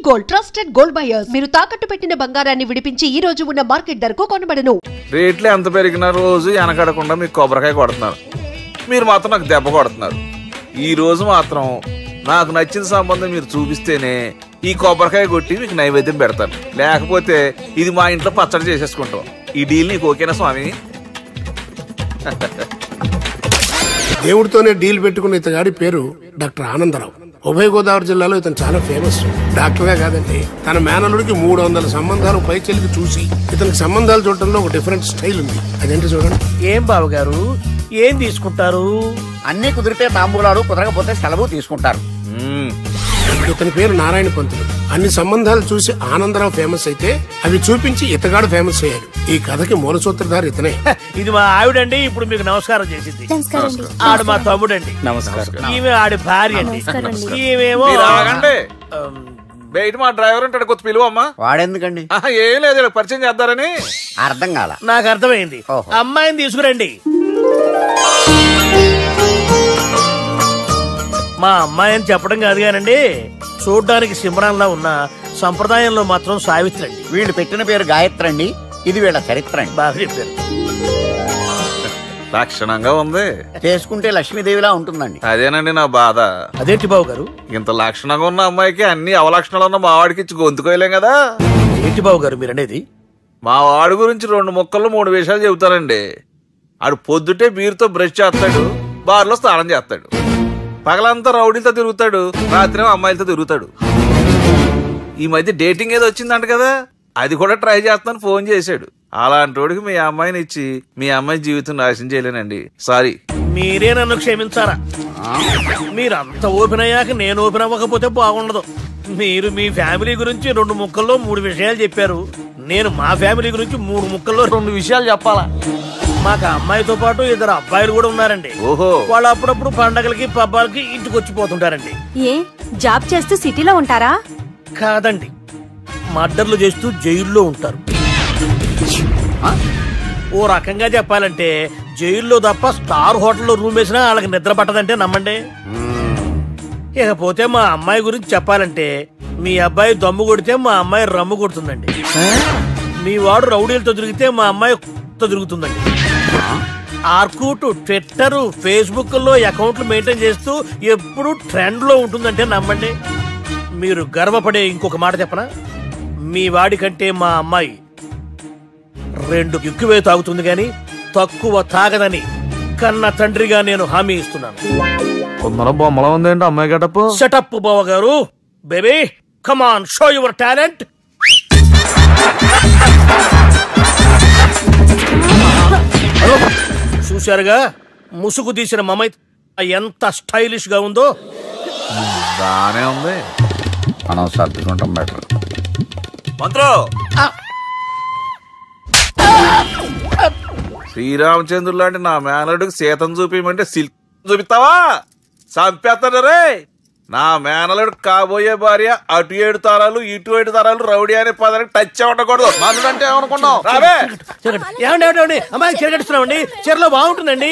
Gold, trusted gold buyers. మీరు తాకట్టు పెట్టిన బంగారాన్ని విడిపించి ఈ రోజు ఉన్న మార్కెట్ ధరకు కొనబడను. రేట్లు ఎంత పెరిగిన రోజు వెనకడకుండా మీకు కొబ్బరికాయ కొడుతున్నారు, మీరు మాత్రం నాకు దెబ్బ కొడుతున్నారు. ఈ రోజు మాత్రం నాకు నచ్చిన సంబంధం మీరు చూపిస్తేనే ఈ కొబ్బరికాయ కొట్టి మీకు నైవేద్యం పెడతాను, లేకపోతే ఇది మా ఇంట్లో పచ్చడి చేసేసుకుంటాం. ఈ డీల్ నీకు ఓకేనా స్వామి? దేవుడితోనే డీల్ పెట్టుకున్న ఇతగాడి పేరు డాక్టర్ ఆనందరావు. ఉభయ గోదావరి జిల్లాలో ఇతను చాలా ఫేమస్. డాక్టర్గా కాదండి, తన మేనలుడికి 300 సంబంధాలు పైచెలికి చూసి ఇతనికి సంబంధాలు చూడటంలో ఒక డిఫరెంట్ స్టైల్ ఉంది. అదేంటి చూడండి. ఏం బాబు గారు, ఏం తీసుకుంటారు? అన్ని కుదిరితే తాంబూలాలు, కుదరకపోతే సెలవు తీసుకుంటారు. ఇతని పేరు నారాయణ పంతులు. అన్ని సంబంధాలు చూసి ఆనందరావు ఫేమస్ అయితే అవి చూపించి ఇతగాడు ఫేమస్ అయ్యాడు. ఈ కథకి మూల సూత్రధారి ఇతనే. ఇది మా ఆవిడండి, ఇప్పుడు మీకు నమస్కారం చేసింది. ఆడు మా తమ్ముడండి. నమస్కారం. ఈమె ఆడి భార్య అండి. ఈమెమో బయట మా డ్రైవర్ ఉంటాడు, కొత్త పిలువమ్మా. వాడెందుకండి? ఏం లేదు, పరిచయం చేద్దారని. అర్థం కాల. నాకు అర్థమైంది. అమ్మాయిని తీసుకురండి. మా అమ్మాయి అని చెప్పడం కాదు కానండి, చూడ్డానికి సింహరాన్లా ఉన్న సంప్రదాయంలో మాత్రం సావిత్రి అండి. వీళ్ళు పెట్టిన పేరు గాయత్రి అండి. ఇది వీళ్ళ చరిత్ర అండి. బాగా చెప్పారు. లక్షణంగా ఉంది. చేసుకుంటే లక్ష్మీదేవిలా ఉంటుందండి. అదేనండి నా బాధ. అదేంటి బాబు గారు? ఇంత లక్షణంగా ఉన్న అమ్మాయికి అన్ని అవలక్షణాలు ఉన్న మా వాడికి ఇచ్చి గొంతుకోయలేం కదా. ఏంటి బాబు గారు మీరు అనేది? మా వాడి గురించి 2 ముక్కల్లో 3 విషయాలు చెబుతానండి. ఆడు పొద్దుటే బీరుతో బ్రష్ చేస్తాడు, బార్లో స్నానం చేస్తాడు, పగలంతా రౌడీలతో తిరుగుతాడు, రాత్రి అమ్మాయిలతో తిరుగుతాడు. ఈ మధ్య డేటింగ్ ఏదో వచ్చిందంట కదా, అది కూడా ట్రై చేస్తాను ఫోన్ చేశాడు. అలాంటోడికి మీ అమ్మాయిని ఇచ్చి మీ అమ్మాయి జీవితం నాశనం చేయలేనండి. సారీ. మీరే నన్ను క్షమించారా? మీరంత ఓపెన్ అయ్యాక నేను ఓపెన్ అవ్వకపోతే బాగుండదు. మీరు మీ ఫ్యామిలీ గురించి 2 ముక్కల్లో 3 విషయాలు చెప్పారు. నేను మా ఫ్యామిలీ గురించి 3 ముక్కల్లో 2 విషయాలు చెప్పాలా? మాకు అమ్మాయితో పాటు 2 అబ్బాయిలు కూడా ఉన్నారండి. ఓహో. వాళ్ళు అప్పుడప్పుడు పండగలకి పబ్బాలకి ఇంటికి వచ్చిపోతుంటారండి. ఏ జాబ్ చేస్తూ సిటీలో ఉంటారా? కాదండి, మర్డర్లు చేస్తూ జైల్లో ఉంటారు. ఓ రకంగా చెప్పాలంటే జైల్లో తప్ప స్టార్ హోటల్లో రూమ్ వేసినా వాళ్ళకి నిద్ర పట్టదంటే నమ్మండి. ఇకపోతే మా అమ్మాయి గురించి చెప్పాలంటే మీ అబ్బాయి దమ్ము కొడితే మా అమ్మాయి రమ్ము కొడుతుందండి. మీ వాడు రౌడీలతో తిరిగితే మా అమ్మాయి తిరుగుతుందండి. ఆర్కుట్, ట్విట్టర్, ఫేస్బుక్ లో అకౌంట్లు మెయింటైన్ చేస్తూ ఎప్పుడు ట్రెండ్ లో ఉంటుందంటే నమ్మండి. మీరు గర్వపడే ఇంకొక మాట చెప్పనా? మీ వాడి కంటే మా అమ్మాయి 2 ఎక్కువే తాగుతుంది గాని తక్కువ తాగదని కన్న తండ్రిగా నేను హామీ ఇస్తున్నాను. బొమ్మలా ఉందేంటి అమ్మాయి గెటప్? సెటప్ బావ గారు. Baby come on, show your talent. చూశారుగా ముసుగు తీసిన మమై ఎంత స్టైలిష్ గా ఉందో. బానే ఉంది. మనం సర్దుకుంటాం బెటర్. మంత్రో, శ్రీరామచంద్రుడు లాంటి నా మేనలుడికి సీతను చూపించమంటే సిల్క్ చూపిస్తావా? చంపేస్తాడు రే. నా మేనలుడు కాబోయే భార్య అటు 7 తరాలు ఇటు 7 తరాలు రౌడీ అనే పదానికి టచ్ ఉండకూడదు. మనలంటే ఏమనుకున్నావు? రావే. ఏమండి అమ్మాయి చెరగట్టుస్తున్నామండి, చీరలో బాగుంటుందండి.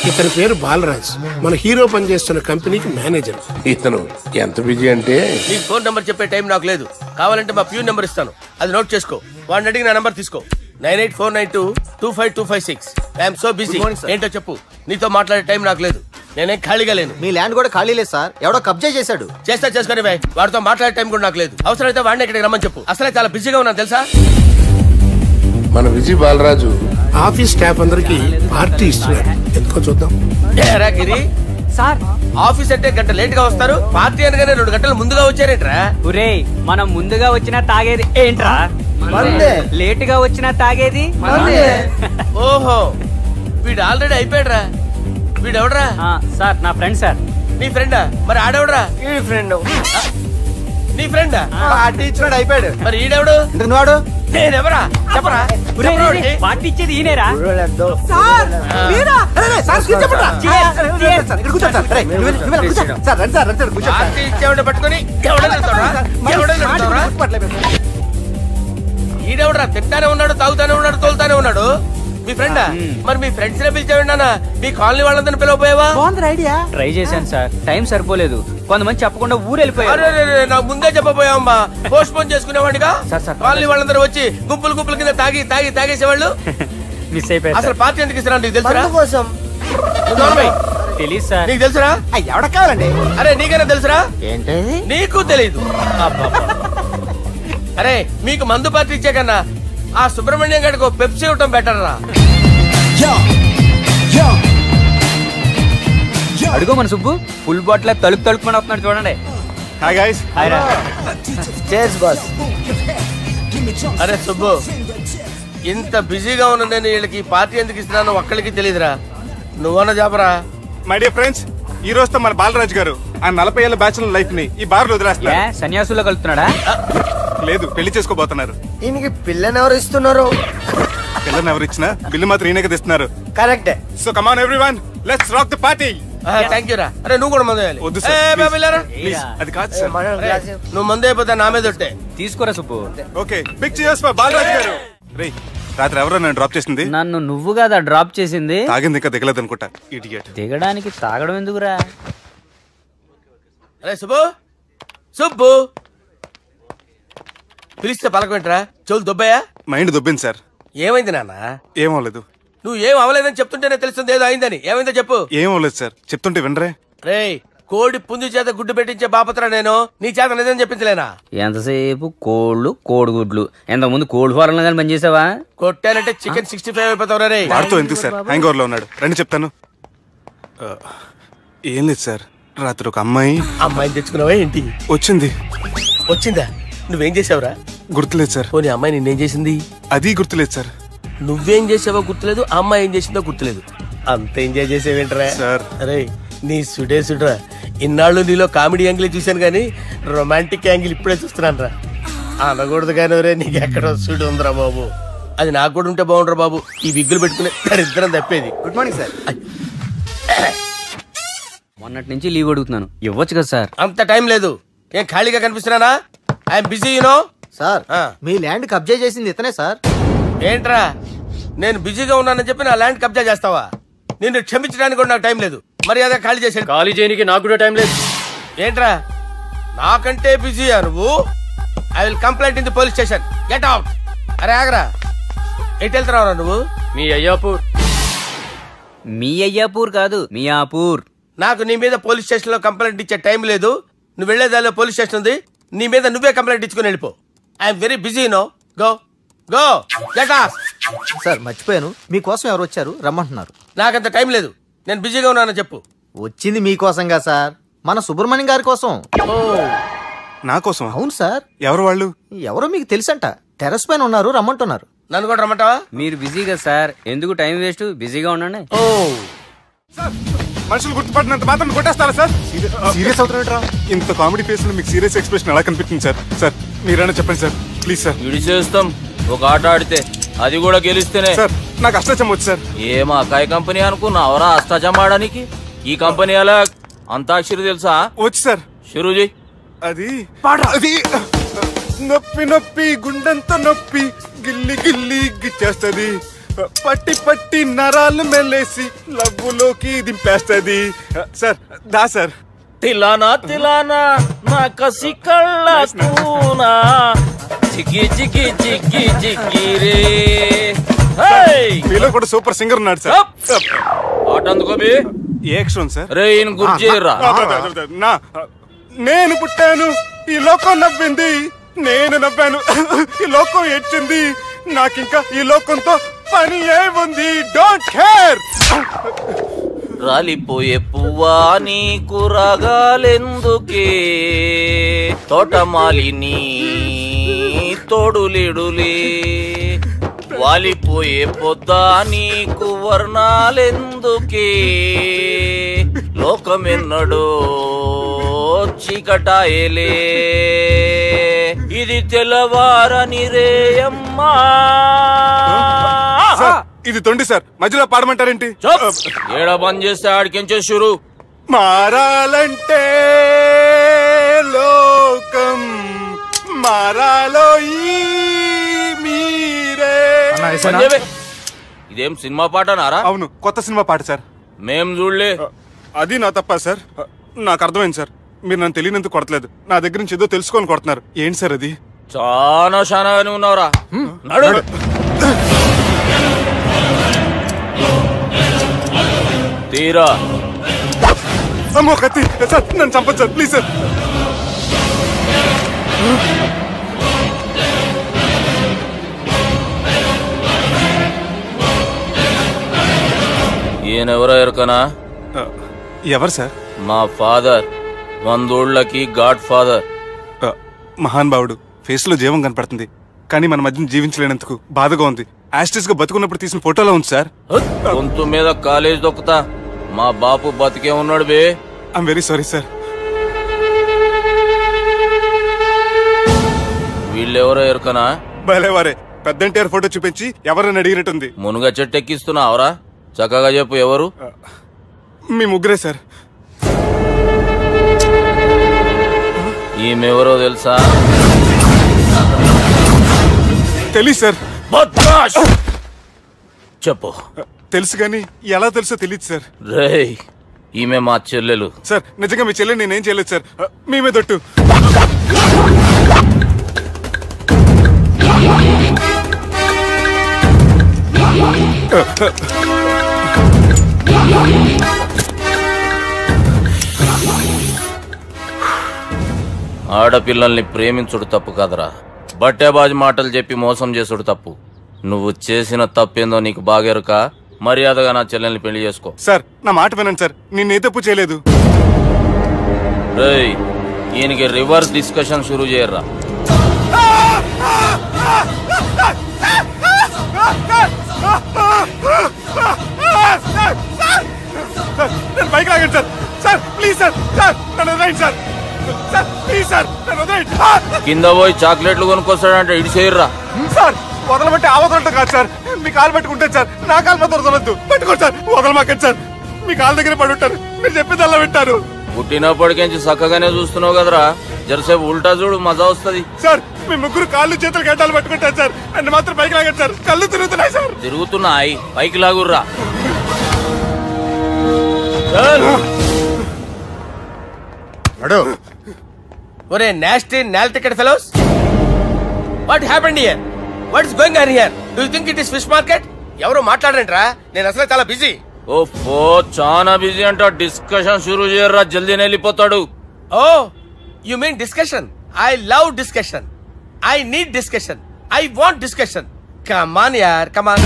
ఇతని పేరు బాలరాజ్. మన హీరో పనిచేస్తున్న కంపెనీకి మేనేజర్. ఇతను ఎంత బిజీ అంటే నీకు ఫోన్ నెంబర్ చెప్పే టైం నాకు లేదు. కావాలంటే మా ప్యూన్ నెంబర్ ఇస్తాను, అది నోట్ చేసుకో. వాడిని అడిగి నా నెంబర్ తీసుకో. 9849225256. I'm so busy. ఏంటో చెప్పు. నీతో మాట్లాడే టైం నాకు లేదు, నేనేం ఖాళీగా లేను. మీ ల్యాండ్ కూడా ఖాళీ లేదు సార్, ఎవడో కబ్జా చేశాడు. చేస్తా చేసుకుని బాయ్, వాడితో మాట్లాడే టైం కూడా నాకు లేదు. అవసరమైతే వాడిని ఇక్కడికి రమ్మని చెప్పు. అసలే చాలా బిజీగా ఉన్నాను తెలుసా. మన విజయ్ బాలరాజు ఆఫీస్ స్టాఫ్ అందరికి పార్టీ ఇస్తున్నాడు. ఎందుకో చూద్దాం. గిరి సార్, ఆఫీస్ అంటే గంట లేట్ గా వస్తారు, పార్టీ అనగానే 2 గంటలు ముందుగా వచ్చారేంట్రా? ఒరే, మనం ముందుగా వచ్చినా తాగేది ఏంట్రా? లేట్ గా వచ్చినా తాగేది. ఓహో, వీడు ఆల్రెడీ అయిపోయాడురా. వీడెవడరా? సార్ నా ఫ్రెండ్ సార్. నీ ఫ్రెండా? మరి ఆడెవడరా? ఈ ఫ్రెండ్. నీ ఫ్రెండా? పార్టీ ఇచ్చినాడు, అయిపోయాడు. మరి ఈడెవడు? వాడు నేనెవరా చెప్పరా? పార్టీ ఇచ్చేది ఈయనేరా? పార్టీ ఇచ్చేవాడిని పట్టుకొని ఈడెవడరా? తింటానే ఉన్నాడు, తాగుతానే ఉన్నాడు, తోలుతానే ఉన్నాడు. మీ ఫ్రెండా? మరి మీ ఫ్రెండ్స్ నే పిలిచావండి అన్న, మీ కాలనీ వాళ్ళందరినీ పిలవపోయావా? ట్రై చేశాను సార్, టైం సరిపోలేదు. కొంతమంది చెప్పకుండా ఊరు వెళ్ళిపోయారు. నాకు ముందే చెప్పపోయావమ్మా, పోస్ట్ పోన్ చేసుకునేవాడిగా. సార్ కాలనీ వాళ్ళందరూ వచ్చి గుంపులు గుంపుల కింద తాగేసేవాళ్ళు. మిస్ అయిపోయారు. అసలు పార్టీ ఎందుకు ఇస్తున్నా నీకు తెలుసురా? కోసం తెలీదు సార్. నీకు తెలుసురా? ఎవడ కావాలండి? అరే నీకైనా తెలుసురా? ఏంటి నీకు తెలీదు? అరే మీకు మందు పార్టీ ఇచ్చే కన్నా ఆ సుబ్రహ్మణ్యం గారికి పెప్సీ ఇవ్వటం బెటర్ రా. అడుగు మన సుబ్బు ఫుల్ బాటిల్ తలుపుమని వస్తున్నాడు చూడండి. Hi guys. Chairs boss. అరే సుబ్బు, ఇంత బిజీగా ఉన్న నేను వీళ్ళకి పార్టీ ఎందుకు ఇస్తున్నాను ఒక్కడికి తెలియదురా. నువ్వన్న జాబరా? మై డియర్ ఫ్రెండ్స్, ఈ రోజుతో మన బాలరాజు గారు ఆ 40 ఏళ్ల బ్యాచులర్ లైఫ్ ని ఈ బార్ లో వదిలేస్తున్నారు. సన్యాసుల్లో కలుపుతున్నాడా? లేదు, పెళ్లి చేసుకోబోతున్నారు. ఈయనకి పిల్లని ఎవరు ఇస్తున్నారు? పిల్లని ఎవరు ఇచ్చినా బిల్లు మాత్రం ఈయనకి తెస్తున్నారు. కరెక్టే. So come on everyone, let's rock the party. Thank you రా. అరే నువ్వు కూడా మందు వద్దు సార్, అది కాదు సార్. నువ్వు మందు అయిపోతే నా మీద ఒట్టే. తీసుకోరా Subbu. Okay, big cheers for Balaraju garu. రేయ్, రాత్రి ఎవరో నన్ను డ్రాప్ చేసింది? నన్ను నువ్వు కదా డ్రాప్ చేసింది. తాగింది ఇంకా దిగలేదు అనుకుంటా. ఇడియట్. దిగడానికి తాగడం ఎందుకురా? అరే సుబ్బు, సుబ్బు పిలిస్తే పలకమేంట్రా? చెవులు దొబ్బయా? Mind దొబ్బింది sir. ఏమైంది నాన్న? ఏమవలేదు. నువ్వు ఏం అవలేదని చెప్తుంటేనే తెలుస్తుంది ఏదో అయిందని. ఏమైందో చెప్పు. ఏమవలేదు సార్, చెప్తుంటే వినరే. రేయ్, కోడి పుంజు చేత గుడ్డు పెట్టించే బాపత్ర నేను, నీ చేత నిజం చెప్పించలేనా? ఎంతసేపు కోళ్ళు కోడిగుడ్లు. ఎంతకుముందు కోల్డ్ ఫారం లో కానీ పనిచేసావా? కొట్టానంటే చికెన్ 65 అయిపోతావు రే. వాడుతూ ఎందుకు సార్, హ్యాంగ్ ఓవర్ లో ఉన్నాడు. రండి చెప్తాను. ఏం లేదు సార్, రాత్రి ఒక అమ్మాయిని తెచ్చుకున్నావా ఏంటి? వచ్చిందా? నువ్వేం చేసావురా? గుర్తులేదు సార్. పోనీ అమ్మాయి నిన్నేం చేసింది? అది గుర్తులేదు సార్. నువ్వేం చేసావో గుర్తులేదు, ఆ అమ్మాయి ఏం చేసిందో గుర్తులేదు. అంత ఎంజాయ్ చేసేవేంట్రా సార్? అరే నీ సుడే సుడ్రా. ఇన్నాళ్ళు నీలో కామెడీ యాంగిల్ చూశాను కానీ రొమాంటిక్ యాంగిల్ ఇప్పుడే చూస్తున్నాను రా. అనకూడదు కానీ రే, నీకు ఎక్కడ సుడు ఉందిరా బాబు. అది నాకు కూడా ఉంటే బాగుండ్రా బాబు. ఈ విగ్గులు పెట్టుకునే ఇద్దరం తప్పేది. Good morning sir. మొన్నటి నుంచి లీవ్ అడుగుతున్నాను, ఇవ్వచ్చు కదా సార్? అంత టైం లేదు. ఏం ఖాళీగా కనిపిస్తున్నానా? I'm busy you know. సార్, మీ ల్యాండ్ కబ్జా చేసింది ఇతనే సార్. ఏంట్రా, నేను బిజీగా ఉన్నానని చెప్పి నా ల్యాండ్ కబ్జా చేస్తావా? నిన్ను క్షమించడానికి కూడా నాకు టైం లేదు. మర్యాద ఖాళీ చేసాడు. ఖాళీ చేయడానికి నాకు కూడా టైం లేదు. ఏంట్రా నాకంటే బిజీయా నువ్వు? I will complaint in the police station. Get out. అరే ఆగరా, ఎటు వెళ్తున్నావురా నువ్వు? మీ అయ్యాపూర్. మీ అయ్యాపూర్ కాదు, మియాపూర్. నాకు నీ మీద పోలీస్ స్టేషన్ లో కంప్లైంట్ ఇచ్చే టైం లేదు. నువ్వు వెళ్లేదాలో పోలీస్ స్టేషన్ ఉంది, నీ మీద నువ్వే కంప్లైంట్ ఇచ్చుకుని వెళ్ళిపో. I'm very busy no. Go go get out. Sir మర్చిపోయాను, మీకోసం ఎవరు వచ్చారు రమ్మంటున్నారు. నాకంత టైం లేదు, నేను బిజీగా ఉన్నానని చెప్పు. వచ్చింది మీకోసంగా సార్, మన సుబ్రహ్మణ్యం గారి కోసం. నా కోసం? అవును సార్. ఎవరు వాళ్ళు? ఎవరో మీకు తెలుసంట, టెర్రస్ పైన ఉన్నారు, రమ్మంటున్నారు. నన్ను కూడా రమ్మంటావా? మీరు బిజీ కదా సార్, ఎందుకు టైం వేస్ట్, బిజీగా ఉండండి. మనుషులు గుర్తుపట్టినంత మాత్రం కొట్టేస్తారా సార్? సీరియస్ అవుతున్నారా? ఇంత కామెడీ ఫేస్ లో మీకు సీరియస్ ఎక్స్ప్రెషన్ ఎలా కనిపిస్తుంది సార్? సార్ మీరైనా చెప్పండి సార్, ప్లీజ్ సార్. విడిచేస్తాం ఒక ఆట ఆడితే, అది కూడా గెలిస్తేనే. సార్ నాకు అష్టాచమ్మ వచ్చు సార్. ఏం అకాయ కంపెనీ అనుకున్నావరా అష్టాచమ్మ ఆడడానికి? ఈ కంపెనీ అలా అంతాక్షరి తెలుసా? వచ్చు సార్. షురూజీ. అది నొప్పి నొప్పి గుండెంత నొప్పి గిల్లి గిల్లి గిచ్చేస్తది, పట్టి పట్టి నరాలు మెల్లేసి లవ్వులోకి దింపేస్తది. సార్ దా సార్. తిలానా తిలానా నా కసి కళ్ళ కూనా చికి చికి చికి చికి రే. మీలో కూడా సూపర్ సింగర్ ఉన్నాడు సార్. ఆట అందుకోబి. ఏ అక్షరం సార్? రే ఈయన గుర్తు చేయరా. నేను పుట్టాను, ఈ లోకం నవ్వింది, నేను నవ్వాను, ఈ లోకం ఏడ్చింది, నాకింకా ఈ లోకంతో పని ఏముంది? Don't care. రాలిపోయే పువ్వా నీకు రాగాలెందుకే, తోటమాలిని తోడులిడులే, వాలిపోయే పొద్దా నీకు వర్ణాలెందుకే, లోకమెన్నడో చీకటాయలే, ఇది తెల్లవారని రేయమ్మా. ఇది తొండి సార్, మధ్యలో పాడమంటారేంటి? ఏడ బంద్ చేస్తే ఆడికించే షురు. మారాలంటే లోకం మారాలో ఈ మీరే. ఇదేం సినిమా పాటనారా? అవును, కొత్త సినిమా పాట సార్. మేం చూడలే. అది నా తప్ప సార్. నాకు అర్థమైంది సార్. మీరు నన్ను తెలియనందుకు కొడతలేదు, నా దగ్గర నుంచి ఏదో తెలుసుకొని కొడుతున్నారు. ఏంటి సార్ అది? చాలా శానాగానే ఉన్నావురా. నడు. తీరా. అమ్మో కత్తి సార్, నన్ను చంపదు సార్, ప్లీజ్ సార్. ఈయనెవరో ఎరకనా? ఎవరు సార్? మా ఫాదర్, 100 గాడ్ ఫాదర్. మహాన్ భావుడు. ఫేస్ లో జీవం కనపడుతుంది, కానీ మన మధ్యన జీవించలేనందుకు బాధగా ఉంది. యాస్టిస్ గా బతుకున్నప్పుడు తీసిన ఫోటోలో ఉంది సార్. గొంతు మీద కాలేజ్ దొక్కుతా. మా బాపు బతికే ఉన్నాడు బే. I'm very sorry sir. వీళ్ళెవరో ఎరకనా? భలేవారే, పెద్ద ఎన్టీఆర్ ఫోటో చూపించి ఎవరని అడిగినట్టుంది. మునుగ చెట్టు ఎక్కిస్తున్నావురా? చక్కగా చెప్పు, ఎవరు? మీ ముగ్గురే సార్. ఈమెవరో తెలుసా? తెలీదు సార్. చెప్పు. తెలుసు కానీ ఎలా తెలుసో తెలియదు సార్. రేయ్, ఈమె మా చెల్లెలు. సార్ నిజంగా మీ చెల్లెలు నేనేం చేయలేదు సార్. మీ మీద దొట్టు. ఆడపిల్లల్ని ప్రేమించుడు తప్పు కాదరా, బట్టేబాజు మాటలు చెప్పి మోసం చేసుడు తప్పు. నువ్వు చేసిన తప్పేందో నీకు బాగెరుక. మర్యాదగా నా చెల్లెల్ని పెళ్లి చేసుకో. సార్ నా మాట వినండి సార్, నేనే తప్పు చేయలేదు. రేయ్, ఈయనకి రివర్స్ డిస్కషన్ షురూ చేయర్రా. బైక్ లాగండి sir. Sir please sir, sir నన్ను వదిలేయండి సార్. సార్ ప్లీజ్ సార్, నన్ను వదిలేయండి. కింద పోయి చాక్లెట్లు కొనుక్కొస్తాడంటే ఇటు చేయర్రా. సార్ వదలబట్టి ఆ వదలటం కాదు సార్, మీ కాలు పట్టుకుంటాను సార్. నా కాలు మాత్రం వదలొద్దు, పట్టుకోండి సార్. వదలమాకండి సార్, మీ కాలు దగ్గర పడి ఉంటారు. మీరు చెప్పింది అలా వింటారు. పుట్టినప్పటికేంచి చక్కగానే చూస్తున్నావు కదరా, జరసేపు ఉల్టా చూడు, మజా వస్తుంది. సార్ మీ ముగ్గురు కాళ్ళు చేతులు గడ్డాలు పట్టుకుంటారు సార్. నన్ను మాత్రం పైకి లాగండి సార్, కళ్ళు తిరుగుతున్నాయి సార్. తిరుగుతున్నాయి, పైకి లాగుర్రా. ఒరే నాస్టీ నాల్ ticket fellows, what happened here? What is going on here? Do you think it is fish market? ఎవరు మాట్లాడరంట్రా, నేను అసలే చాలా బిజీ. ఓ చాలా బిజీ అంట. డిస్కషన్ షురూ చేయర్రా, జల్దీనే వెళ్ళిపోతాడు. Oh you mean discussion? I love discussion. I need discussion. I want discussion. Come on యార్, కమ్ ఆన్.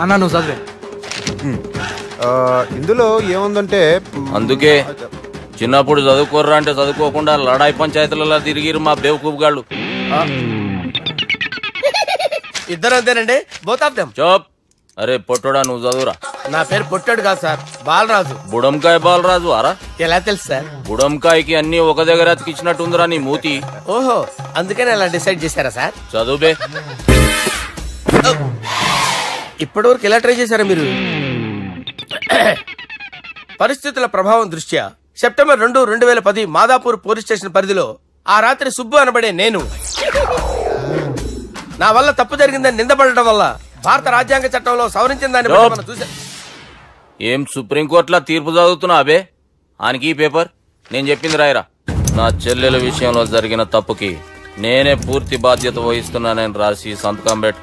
అన్నా నువ్వు చదివే. ఇందులో ఏముందంటే, అందుకే చిన్నప్పుడు చదువుకోర్రా అంటే చదువుకోకుండా లడాయి పంచాయతీలలో తిరిగిరు మా బేవకూఫ్ గాళ్ళు. ఇద్దరు అంతేనండి, బోత్ ఆఫ్ దెమ్. చోప్. అరే పొట్టోడా, నువ్వు చదువురా. నా పేరు పొట్టాడు కాదు సార్, బాలరాజు. బుడంకాయ బాలరాజు అరా? ఎలా తెలుసు సార్? బుడంకాయకి అన్ని ఒక దగ్గర అతికిచ్చినట్టుందిరా నీ మూతి. ఓహో, అందుకని అలా డిసైడ్ చేశారా సార్? చదువుబే. ఇప్పటి వరకు ఎలా ట్రై చేశారా మీరు? పరిస్థితుల ప్రభావం దృష్ట్యా సెప్టెంబర్ 2, 2010 మాదాపూర్ పోలీస్ స్టేషన్ పరిధిలో ఆ రాత్రి సుబ్బు అనబడే నేను నా వల్ల తప్పు జరిగిందని నిందపడటం వల్ల భారత రాజ్యాంగ చట్టంలో సవరించిన దాన్ని బట్టి మనం చూసా. ఏం సుప్రీంకోర్టులో తీర్పు చదువుతున్నా అబే? ఆనికి ఈ పేపర్ నేను చెప్పింది రాయరా. నా చెల్లెల విషయంలో జరిగిన తప్పుకి నేనే పూర్తి బాధ్యత వహిస్తున్నానని రాసి సంతకం పెట్టు.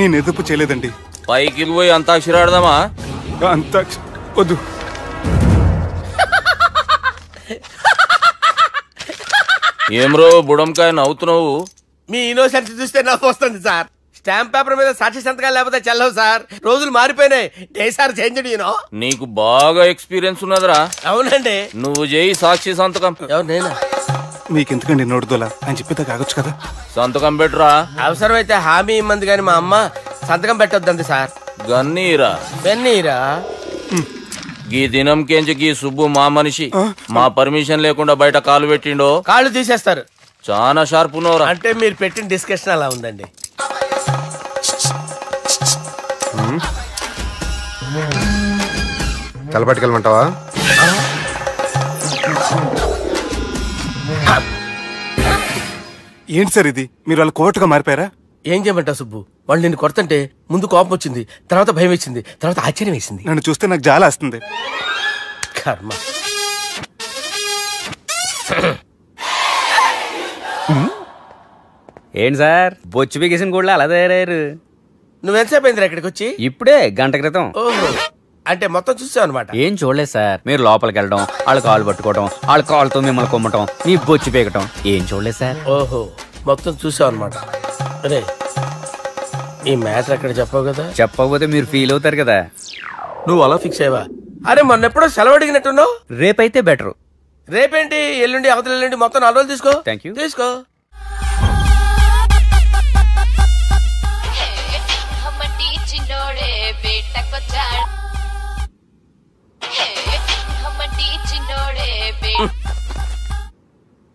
నేను ఎదుపు చేయలేదండి. పైకి పోయి అంతాక్షరి ఆడదామా? వద్దు. ఏమ్రో బుడంకాయ నవ్వుతున్నావు? మీ ఇన్నోసెన్స్ చూస్తే నవ్వు వస్తుంది సార్. స్టాంప్ పేపర్ మీద సాక్షి సంతకాలు లేకపోతే చెల్లవు సార్. రోజులు మారిపోయినాయి. Day sir change. నీకు బాగా ఎక్స్పీరియన్స్ ఉన్నదిరా. అవునండి. నువ్వు చేయి సాక్షి సంతకం. ఎవరు నేనా? మీకెందుకండి నోడుదోలా అని చెప్పితే కాగొచ్చు కదా. సంతకం పెట్టురా. అవసరమైతే హామీ ఇమ్మంది కానీ మా అమ్మ సంతకం పెట్టొద్దండి సార్. గన్నీరా బెన్నీరా. గీ దినంకేంచి గీ సుబ్బు మా మనిషి. మా పర్మిషన్ లేకుండా బయట కాలు పెట్టిండో కాళ్ళు తీసేస్తారు. చాలా షార్ప్ ఉన్నవరా. అంటే మీరు పెట్టిన డిస్కషన్ అలా ఉందండి. తలపట్టుకెళ్ళమంటావా? ఏంటి సార్ ఇది? మీరు వాళ్ళ కోర్టుగా మారిపోయారా? ఏం చేయమంటావు సుబ్బు? వాళ్ళు నిన్ను కొడుతుంటే ముందు కోపం వచ్చింది, తర్వాత భయం వేసింది, తర్వాత ఆశ్చర్యం వేసింది. నన్ను చూస్తే నాకు జాలి వస్తుంది. కర్మ. ఏంటి సార్ బొచ్చు బిగేసిన కూడా అలా తయారయ్యారు? నువ్వెంతసేపు అయిందిరా ఇక్కడికి వచ్చి? ఇప్పుడే గంట క్రితం. ఓహో, అంటే మొత్తం చూసావు అనమాట. ఏం చూడలేదు సార్. మీరు లోపలికి వెళ్ళడం, వాళ్ళ కాళ్ళు పట్టుకోవడం, వాళ్ళ కాళ్ళతో మిమ్మల్ని కొమ్మటం, నీ బొచ్చు పీకటం ఏం చూడలేదు సార్. ఓహో, మొత్తం చూసావు అనమాట. అరే, ఈ మ్యాటర్ అక్కడ చెప్పావు కదా? చెప్పకపోతే మీరు ఫీల్ అవుతారు కదా. నువ్వు అలా ఫిక్స్ అయ్యవా? అరే, మొన్నెప్పుడో సెలవు అడిగినట్టున్నావు. రేపైతే బెటర్. రేపేంటి, ఎల్లుండి, అవతల ఎల్లుండి, మొత్తం 4 రోజులు తీసుకో. Thank you. తీసుకో.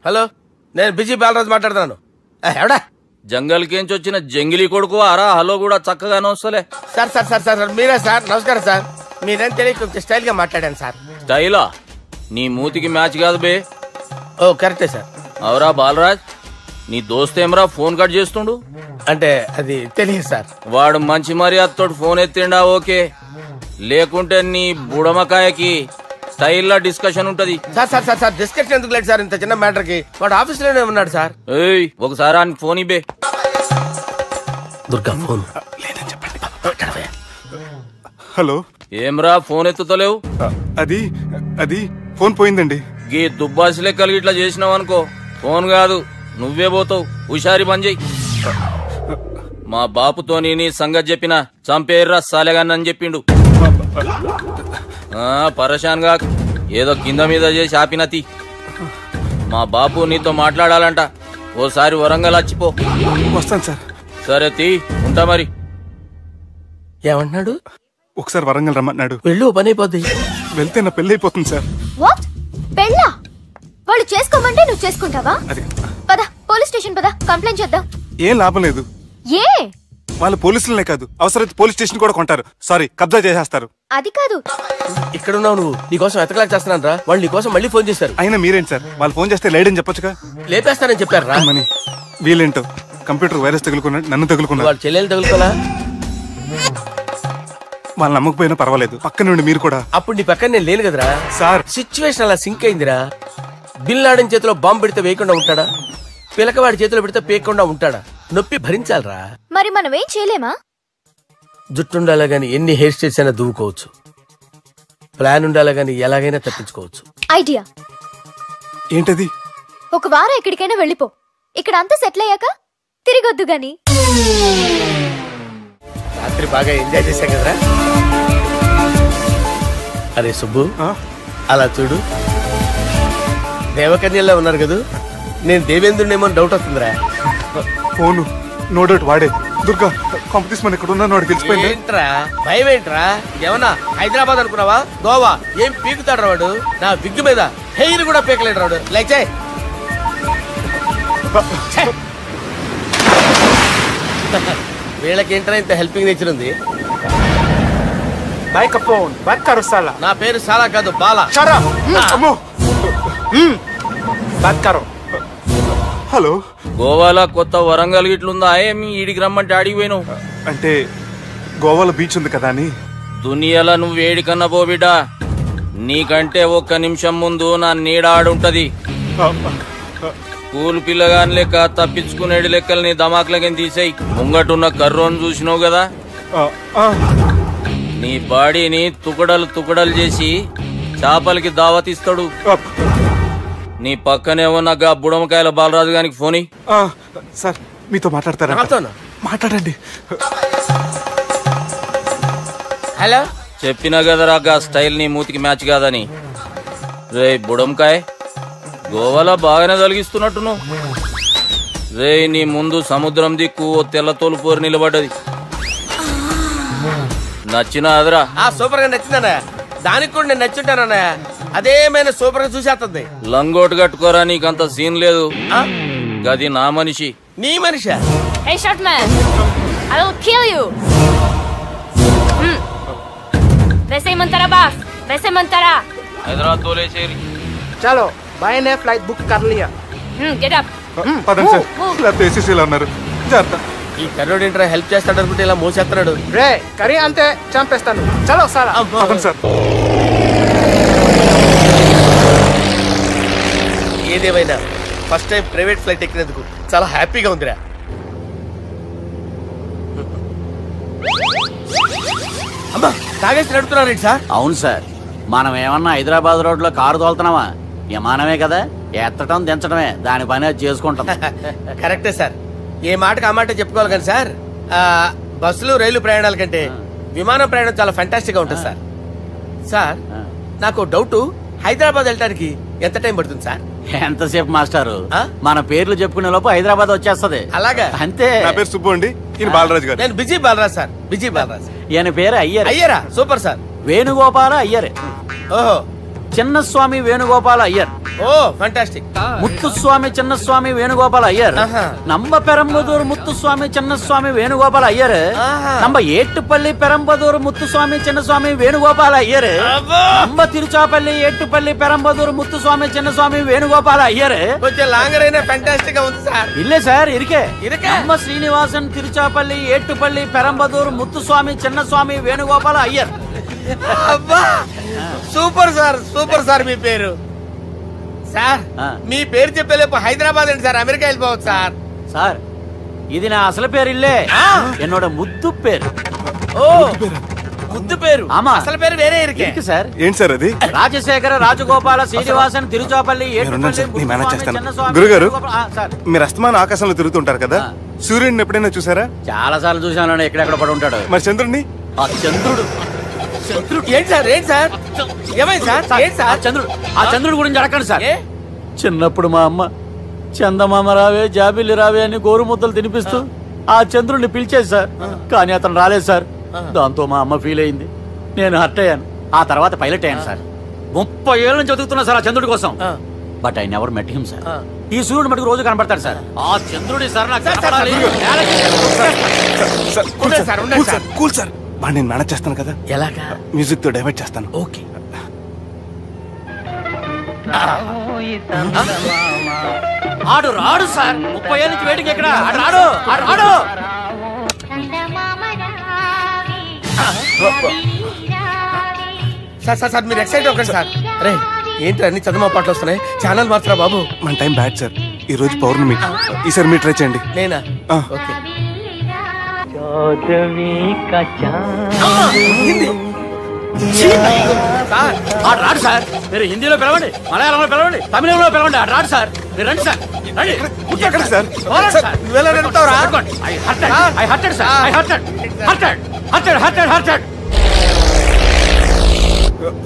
హలో, నేను బిజీ బాలరాజు మాట్లాడుతున్నాను. ఎవడా? జంగల్కేంచి వచ్చిన జంగిలీ కొడుకు ఆరా. హలో కూడా చక్కగానే వస్తలే. సార్ సార్ సార్ సార్ మీరే సార్? నమస్కారం సార్. మీరేం తెలియక కొంచెం స్టైల్ గా మాట్లాడాను సార్. స్టైలా? నీ మూతికి మ్యాచ్ కాదు బే. ఓ కరెక్టే సార్. అవరా బాలరాజ్, నీ దోస్త్ ఏమరా ఫోన్ కట్ చేస్తుండు? అంటే అది తెలియదు సార్. వాడు మంచి మర్యాదతో ఫోన్ ఎత్తిండా ఓకే, లేకుంటే నీ బుడమకాయకి స్టైల్ లా డిస్కషన్ ఉంటది. Sir sir sir sir discussion ఎందుకు లేదు సార్? ఇంత చిన్న మ్యాటర్ కి వాడు ఆఫీస్ లోనే ఉన్నాడు సార్. ఏయ్, ఒకసారి ఆయనకి ఫోన్ ఇబ్బే. దుర్గా ఫోన్ లేదని చెప్పండి. హలో. ఏమ్రా ఫోన్ ఎత్తుతలేవు? అది అది ఫోన్ పోయిందండి. గీ దుబ్బాసి లెక్కలు ఇట్లా చేసినావు అనుకో, ఫోన్ కాదు నువ్వే పోతావు. హుషారి పని చెయ్యి. మా బాపుతోని నీ సంగతి చెప్పిన చంపేర్రా సాలెగాన్ని అని చెప్పిండు. పరేషాన్ గా ఏదో కింద మీద చేసి ఆపినతి. మా బాపు నీతో మాట్లాడాలంట. ఓసారి వరంగల్ వచ్చిపో. వస్తాను సార్. సరే తీ, ఉంటా మరి. ఏమన్నాడు? ఒకసారి వరంగల్ రమ్మన్నాడు. వెళ్ళు, పని అయిపోద్ది. వెళ్తే నా పెళ్లి అయిపోతుంది సార్. వాట్? పెళ్ళా? వాళ్ళు చేసుకోమంటే నువ్వు చేసుకుంటావా? పద, పోలీస్ స్టేషన్ పద, కంప్లైంట్ చేద్దాం. ఏం లాభం లేదు. ఏ? వాళ్ళు పోలీసులనే కాదు, అవసరమైతే పోలీస్ స్టేషన్ కూడా కొంటారు. సారీ, కబ్జా చేసేస్తారు. అది కాదు. ఇక్కడున్నావు నువ్వు, నీకోసం ఎతకలేక చేస్తున్నాను రా. వాళ్ళు నీకోసం మళ్ళీ ఫోన్ చేశారు. అయినా మీరేంటి సార్, వాళ్ళు ఫోన్ చేస్తే లేడని చెప్పొచ్చుగా. లేపేస్తానని చెప్పారు రా. మని వీళ్ళేంటో కంప్యూటర్ వైరస్ తగులుకున్నాడు, నన్ను తగులుకున్నాడు. వాళ్ళ చెల్లెలు తగులుకోలా? వాళ్ళు నమ్మకపోయినా పర్వాలేదు, పక్క నుండి మీరు కూడా. అప్పుడు నీ పక్కన నేను లేను కదరా సార్. సిచ్యువేషన్ అలా సింక్ అయిందిరా. బిల్ లాడన్ చేతిలో బాంబు పెడితే వేయకుండా ఉంటాడా? పిలకవాడి చేతిలో పెడితే పేయకుండా ఉంటాడా? నొప్పి భరించాలరా. మరి మనం ఏం చేయలేమా? జుట్టుండాలా గాని ఎన్ని హెయిర్ స్టైల్స్ అయినా దువ్వుకోవచ్చు. ప్లాన్ ఉండాలా గాని ఎలాగైనా తప్పించుకోవచ్చు. ఐడియా ఏంటది? ఒక వారం ఎక్కడికైనా వెళ్ళిపో. ఇక్కడ అంతా సెటిల్ అయ్యాక తిరిగొద్దు గాని. రాత్రి బాగా ఎంజాయ్ చేశాం కదరా. అరే సుబ్బు, అలా చూడు, దేవకన్యలా ఉన్నారు కదా. నేను దేవేంద్రుడేమో డౌట్ వస్తుందిరా. ఫోను నో డౌట్ వాడే. దుర్గా కాంపిటీషన్ మన ఇక్కడ ఉన్నాను, వాడు తెలిసిపోయింది. ఏంట్రా భయం ఏంట్రా? ఏమన్నా హైదరాబాద్ అనుకున్నావా? గోవా? ఏం పీకుతాడు రాడు? నా విగ్గు మీద హెయిర్ కూడా పీకలేడు రాడు. లైక్ వీళ్ళకేంట్రా ఇంత హెల్పింగ్ నేచర్ ఉంది? నా పేరు సాలా కాదు, బాలా. హలో. గోవాలో కొత్త వరంగల్ గిట్లుందా? మీ ఈడికి రమ్మంటే ఆడికి పోయినావు అంటే గోవాలో బీచ్ ఉంది కదా అని. దునియాలో నువ్వు వేడికన్నా పో బిడ్డా. నీకంటే ఒక్క నిమిషం ముందు నా నీడ ఆడుంటది. స్కూల్ పిల్లగాని లెక్క తప్పించుకునేడు లెక్కలు నీ దమాకులకి తీసేయి. ముంగటున్న కర్రోని చూసినావు కదా, నీ బాడీని తుకడలు తుకడలు చేసి చేపలకి దావతిస్తాడు. నీ పక్కనే ఉన్న గా బుడమకాయల బాలరాజు గారికి ఫోన్. సార్ మీతో మాట్లాడతారా? మాట్లాడండి. హలో. చెప్పినా కదరా గా స్టైల్ నీ మూతికి మ్యాచ్ కాదని. రే బుడంకాయ్, గోవాలో బాగానే తొలగిస్తున్నట్టు నువ్వు. రే నీ ముందు సముద్రం దిక్కు ఓ తెల్లతోలు పోరు నిలబడ్డది. నచ్చినా అదరా? సూపర్ గా నచ్చిందన్నా. దానికి కూడా నేను నచ్చుంటానన్నా. అదేమైనా సూపర్ గా చూసేస్తుంది. లంగోటు కట్టుకోరా, నీకంత సీన్ లేదు. గది నా మనిషి. నీ మనిషి? Hey short man, I will kill you. Desayమంటారా బాస్? वैसे मंतरा हैदराबाद बोले शेर चलो भाई ने फ्लाइट बुक कर लिया गेट अप పదండి సార్ లేకపోతే ఏసీసీలో ఉన్నారు జాగ్రత్త. ఈ కర్రోడు ఏంట్రా హెల్ప్ చేస్తాడు అనుకుంటే ఇలా మోసేస్తున్నాడు. రే కరీ అంతే చంపేస్తాను. చలో సార్. పదండి సార్. ఏదేమైనా ఫస్ట్ టైం ప్రైవేట్ ఫ్లైట్ ఎక్కినందుకు చాలా హ్యాపీగా ఉందిరా. అమ్మా తాగేసి నడుపుతున్నారేంటి సార్? అవును సార్, మనం ఏమన్నా హైదరాబాద్ రోడ్ లో కారు తోలుతున్నామా? విమానమే కదా, ఎత్తటం దించడమే దాని పని అది చేసుకుంటాం. కరెక్టే సార్, ఏ మాటకు ఆ మాట చెప్పుకోవాలి కానీ సార్ బస్సులు రైలు ప్రయాణాల కంటే విమానం ప్రయాణం చాలా ఫ్యాంటాస్టిక్ గా ఉంటుంది సార్. సార్ నాకు డౌట్, హైదరాబాద్ వెళ్ళడానికి ఎంత టైం పడుతుంది సార్? ఎంతసేపు మాస్టారు, మన పేర్లు చెప్పుకునే లోపు హైదరాబాద్ వచ్చేస్తది. అలాగా? అంతే. నా పేరు సుబ్బు అండి, ఈయన బాలరాజు గారు. నేను busy Balaraj sir. Busy Balaraj. ఈయన పేరు అయ్యర్. అయ్యరా? Super sir. వేణుగోపాల అయ్యర్. ఓహో. చిన్నస్వామి వేణుగోపాల అయ్యర్. Oh fantastic. ముత్తుస్వామి చిన్నస్వామి వేణుగోపాల అయ్యర్. நம்ம பெரம்பதூர் முத்துசுவாமி சின்னசுவாமி வேணுகோபால ஐயர். நம்ம ஏட்டுப்பள்ளி பெரம்பதூர் முத்துசுவாமி சின்னசுவாமி வேணுகோபால ஐயர். நம்ம తిరుచాపల్లి ఏట్టుపల్లి பெரம்பதூர் முத்துசுவாமி சின்னசுவாமி வேணுகோபால ஐயர். కొంచెం లాంగర్ అయినా ఫ్యాంటాస్టిక్ గా ఉంది సార్. இல்ல சார் இருக்கே. நம்ம శ్రీనివాసన్ తిరుచాపల్లి ఏట్టుపల్లి பெரம்பதூர் முத்துசுவாமி சின்னசுவாమి వేణుగోపాల ஐயர். అబ్బా సూపర్ సార్, సూపర్ సార్. మీ పేరు సార్, మీ పేరు చెప్పేలేపు హైదరాబాద్ అండి సార్, అమెరికా వెళ్ళిపోవచ్చు సార్. సార్ ఇది నా అసలు పేరు ఇల్లే, என்னோட ముద్దు పేరు. ఓ ముద్దు పేరు. ఆమా, అసలు పేరు వేరే ఇருக்கு సార్. ఏంటి సార్ అది? రాజశేఖర రాజగోపాల శ్రీనివాసన్ తిరుచాపల్లి గురుగారు, మీరు అస్తమానం ఆకాశంలో తిరుగుతుంటారు కదా, సూర్యుడిని ఎప్పుడైనా చూసారా? చాలా సార్లు చూసాను, ఎక్కడెక్కడ పడి ఉంటాడు. మరి చంద్రుడిని? ఆ చంద్రుడు. ఏంటి సార్? ఏంటి సార్? ఏమైంది సార్? ఏంటి సార్? చంద్రుడు. ఆ చంద్రుడు గురించి అడగండి సార్. చిన్నప్పుడు మా అమ్మ చందమామ రావే జాబిల్లి రావే అని గోరు ముద్దలు తినిపిస్తూ ఆ చంద్రుడిని పిలిచేది సార్, కానీ అతను రాలేదు సార్. దాంతో మా అమ్మ ఫీల్ అయింది, నేను హర్ట్ అయ్యాను. ఆ తర్వాత పైలట్ అయ్యాను సార్. 30 ఏళ్ళ నుంచి చదువుతున్నా సార్ ఆ చంద్రుడి కోసం. But I never met him sir. ఈ సూర్యుడు మటుకు రోజు కనబడతాడు సార్. ఆ చంద్రుడి సార్ నాకు కూల్ సార్. నేను మేనేజ్ చేస్తాను కదా. ఎలాగా? మ్యూజిక్ తో డైవర్ట్ చేస్తాను. ఓకే. ఆడు రాడు సార్, 30 ఏళ్ళ నుంచి వెయిటింగ్ ఎక్కడ. ఆడు రాడు, ఆడు రాడు. సార్ సార్ సార్ మీరు ఎక్సైట్ అవ్వకండి సార్. అరే ఏంటి అన్ని చదువు పాటలు వస్తున్నాయి, ఛానల్ మార్చరా బాబు. మన టైం బ్యాడ్ సార్, ఈ రోజు పౌర్ణమి. ఈసారి మీరు ట్రై చేయండి. నేనా? ఓకే. ఆడు రాడు సార్, మీరు హిందీలో పిలవండి, మలయాళంలో పిలవండి, తమిళంలో పిలవండి. ఆడు రాడు సార్, మీరు రండి సార్.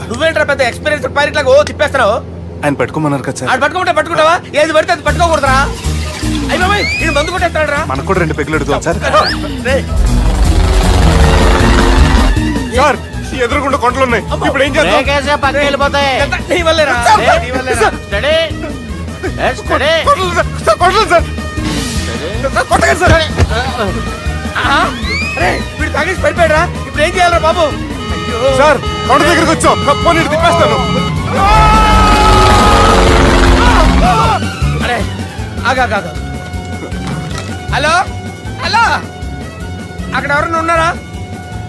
నువ్వేంట్రా పెద్ద ఎక్స్పీరియన్స్ పైలట్ లాగా ఓ తిప్పేస్తావు? ఆయన పట్టుకోమన్నారు కదా సార్. ఆడు పట్టుకుంటే పట్టుకుంటావా? ఏది పడితే అది పట్టుకోకూడదురా? అయ్యి బాబాయ్ ఇది మందు కొట్టేస్తాడు రా. మనకు కూడా 2 పెగ్గులు అడుగుతాం సార్. సార్ ఎదురుగుండా కొండలు ఉన్నాయి, ఇప్పుడు ఏం చేద్దాం? పక్కకి వెళ్ళిపోతాయి. నీ వల్లేరా? వీడు తాగేసి పడిపోయాడా? ఇప్పుడు ఏం చేయాలరా బాబు? సార్ కొండ దగ్గరికి వచ్చాం, పోనీ తిప్పేస్తాను. అరే ఆగా. హలో హలో, అక్కడ ఎవరైనా ఉన్నారా?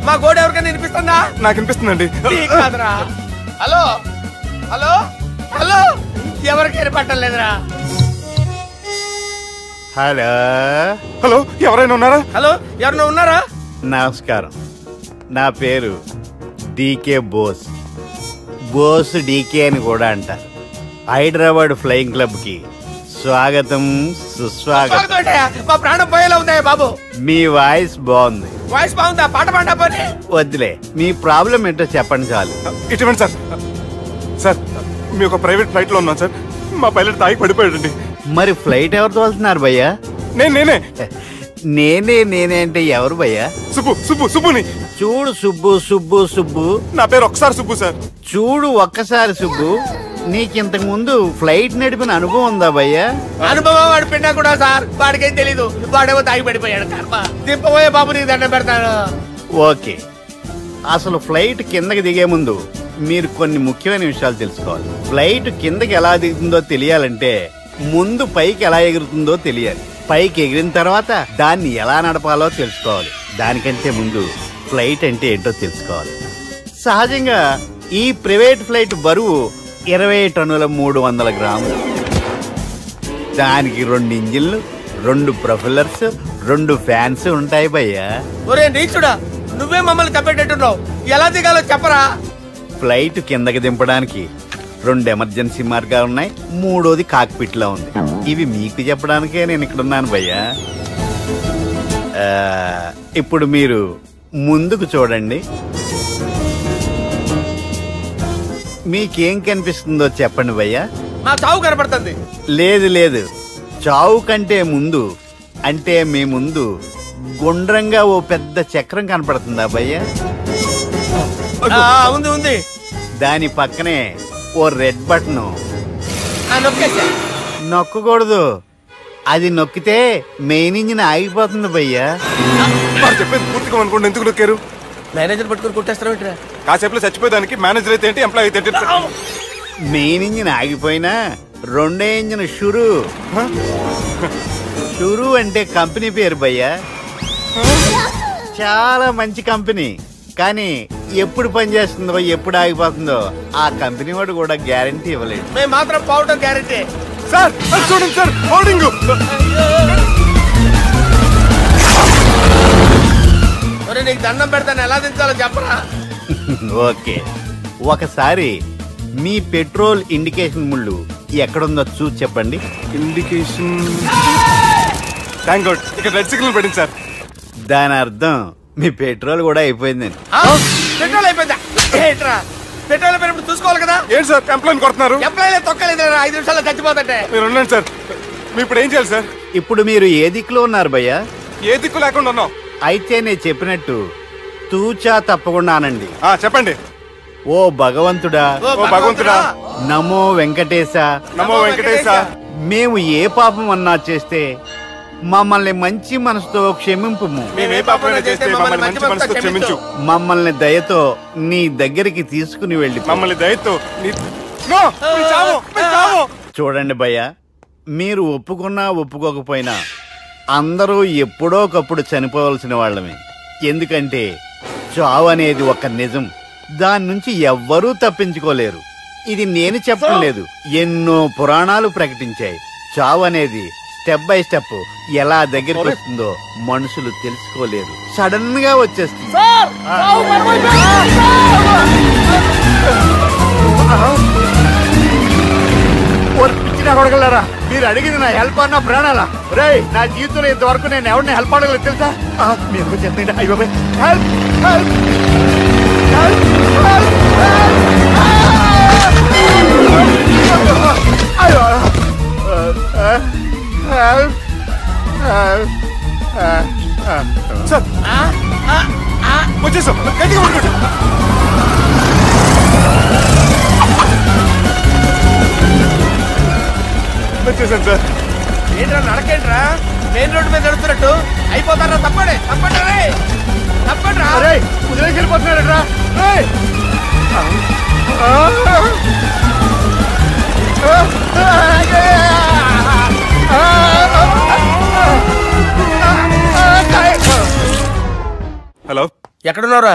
మా గోడ ఎవరికైనా వినిపిస్తుందా? నాకు వినిపిస్తుందండి. కాదురా. హలో హలో హలో, ఎవరికైనా పట్టలేదురా? హలో హలో, ఎవరైనా ఉన్నారా? హలో ఎవరైనా ఉన్నారా? నమస్కారం, నా పేరు డీకే బోస్. బోస్ డీకే అని కూడా అంటారు. హైదరాబాద్ ఫ్లయింగ్ క్లబ్ కి స్వాగతం సుస్వాగతం. మా ప్రాణం పోయేలా ఉందా బాబు? మీ వాయిస్ బాగుంది. వాయిస్ బాగుందా? పాట పాడా పోనీ. వద్దులే, మీ ప్రాబ్లం ఏంటో చెప్పండి చాలు. ఇటువంటి సార్, సార్ మీ ఒక ప్రైవేట్ ఫ్లైట్ లో ఉన్నాం సార్, మా పైలట్ తాగి పడిపోయాడండి. మరి ఫ్లైట్ ఎవరు తోలుతున్నారు భయ్యా? నేనే నేనే అంటే ఎవరు భయ్యా? సుబ్బుని. చూడు సుబ్బు. నా పేరు ఒకసారి సుబ్బు సార్. చూడు ఒక్కసారి సుబ్బు, నీకింతకు ముందు ఫ్లైట్ నడిపిన అనుభవం ఉందా భయ్యా? అనుభవం వాడు పిన్నా కూడా సార్, వాడికేం తెలీదు. వాడేమో తాగి పడిపోయాడు. కర్మ. దింపబోయే బాబు నీకు దండం పెడతాను. ఓకే, అసలు ఫ్లైట్ కిందకి దిగే ముందు మీరు కొన్ని ముఖ్యమైన విషయాలు తెలుసుకోవాలి. ఫ్లైట్ కిందకి ఎలా దిగుతుందో తెలియాలంటే ముందు పైకి ఎలా ఎగురుతుందో తెలియాలి. పైకి ఎగిరిన తర్వాత దాన్ని ఎలా నడపాలో తెలుసుకోవాలి. దానికంటే ముందు ఫ్లైట్ అంటే ఏంటో తెలుసుకోవాలి. సహజంగా ఈ ప్రైవేట్ ఫ్లైట్ బరువు 20 టన్నుల 300 గ్రాములు. దానికి 2 ఇంజిన్లు, 2 ప్రొపెల్లర్స్, 2 ఫ్యాన్స్ ఉంటాయి భయ్యా. ఒరే నీచుడా, నువ్వే మమ్మల్ని తప్పేటట్టున్నావు. ఎలా దిగాలో చెప్పరా? ఫ్లైట్ కిందకి దింపడానికి 2 ఎమర్జెన్సీ మార్గాలు ఉన్నాయి. 3వది కాక్పిట్ లో ఉంది. ఇవి మీకు చెప్పడానికే నేను ఇక్కడ ఉన్నాను భయ్యా. ఇప్పుడు మీరు ముందుకు చూడండి. మీకేం కనిపిస్తుందో చెప్పండి భయ్యా. మా చావు కనపడుతుంది. లేదు లేదు, చావు కంటే ముందు అంటే మీ ముందు గుండ్రంగా ఓ పెద్ద చక్రం కనపడుతుందా భయ్యా? ఉంది ఉంది. దాని పక్కనే ఓ రెడ్ బటన్. నొక్కకూడదు. అది నొక్కితే మెయిన్ ఇంజిన్ ఆగిపోతుంది భయ్యా. చెప్పేది పూర్తిగా అనుకోండి. ఎందుకు నొక్కారు? మేనేజర్ పట్టుకుని కొట్టేస్తారా? కాసేపులో చచ్చిపోయేదానికి మేనేజర్ అయితే ఏంటి, ఎంప్లాయ్ అయితే ఏంటి? మెయిన్ ఇంజిన్ ఆగిపోయినా 2వ ఇంజిన్ షురు. షురు అంటే కంపెనీ పేరు భయ్యా. చాలా మంచి కంపెనీ. కానీ ఎప్పుడు పనిచేస్తుందో ఎప్పుడు ఆగిపోతుందో ఆ కంపెనీ వాడు కూడా గ్యారంటీ ఇవ్వలేదు. మేము మాత్రం పోవటం గ్యారంటీ. సార్ చూడండి సార్, హోర్డింగ్. నీకు దండం పెడతాను, ఎలా దించాలో చెప్పరా? ఓకే, ఒకసారి మీ పెట్రోల్ ఇండికేషన్ ముళ్ళు ఎక్కడుందో చూసి చెప్పండి. ఇండికేషన్ థ్యాంక్ గాడ్, ఇక్కడ రెడ్ సిగ్నల్ పడింది సార్. దాని అర్థం మీ పెట్రోల్ కూడా అయిపోయిందండి. పెట్రోల్ అయిపోయిందా? పెట్రోల్ అయిపోయినప్పుడు చూసుకోవాలి కదా. ఏంటి సార్ ఎంప్లాయ్ కొడుతున్నారు? ఎంప్లాయ్ తొక్కలేదు, 5 నిమిషాల్లో చచ్చిపోతుంటే. మీరు ఉండండి సార్. మీరు ఇప్పుడు ఏం చేయాలి సార్? ఇప్పుడు మీరు ఏ దిక్కులో ఉన్నారు భయ్యా? ఏ దిక్కు లేకుండా ఉన్నాం. అయితే నేను చెప్పినట్టు తూచా తప్పకుండా అనండి. చెప్పండి. ఓ భగవంతుడా, ఓ భగవంతుడా, నమో వెంకటేశ, నమో వెంకటేశ. మేము ఏ పాపం అన్నా చేస్తే మమ్మల్ని మంచి మనసుతో క్షమింపు. మమ్మల్ని దయతో నీ దగ్గరికి తీసుకుని వెళ్ళి. మమ్మల్ని దయతో చూడండి భయ్యా, మీరు ఒప్పుకున్నా ఒప్పుకోకపోయినా అందరూ ఎప్పుడో ఒకప్పుడు చనిపోవలసిన వాళ్ళమే. ఎందుకంటే చావు అనేది ఒక నిజం. దాని నుంచి ఎవ్వరూ తప్పించుకోలేరు. ఇది నేను చెప్పడం లేదు, ఎన్నో పురాణాలు ప్రకటించాయి. చావు అనేది స్టెప్ బై స్టెప్ ఎలా దగ్గరికి వస్తుందో మనుషులు తెలుసుకోలేరు. సడన్ గా వచ్చేస్తుంది. కొడగలరా, మీరు అడిగింది నా హెల్ప్ అన్న ప్రాణాలా? రే, నా జీవితంలో ఇంతవరకు నేను ఎవరిని హెల్ప్ అడగలేదు తెలుసా? మీరు చెప్పండి. అయ్యో హెల్ప్ హెల్ప్ అయ్యో సార్ వచ్చేసాం. గట్టిగా పట్టుకోండి. వచ్చేసాను సార్. ఏంట్రా నడకేంట్రా? మెయిన్ రోడ్డు మీద నడుస్తున్నట్టు అయిపోతారా? తప్పండి తప్పండి తప్పండి. కుదిరేసి వెళ్ళిపోతున్నారా? హలో, ఎక్కడున్నారా?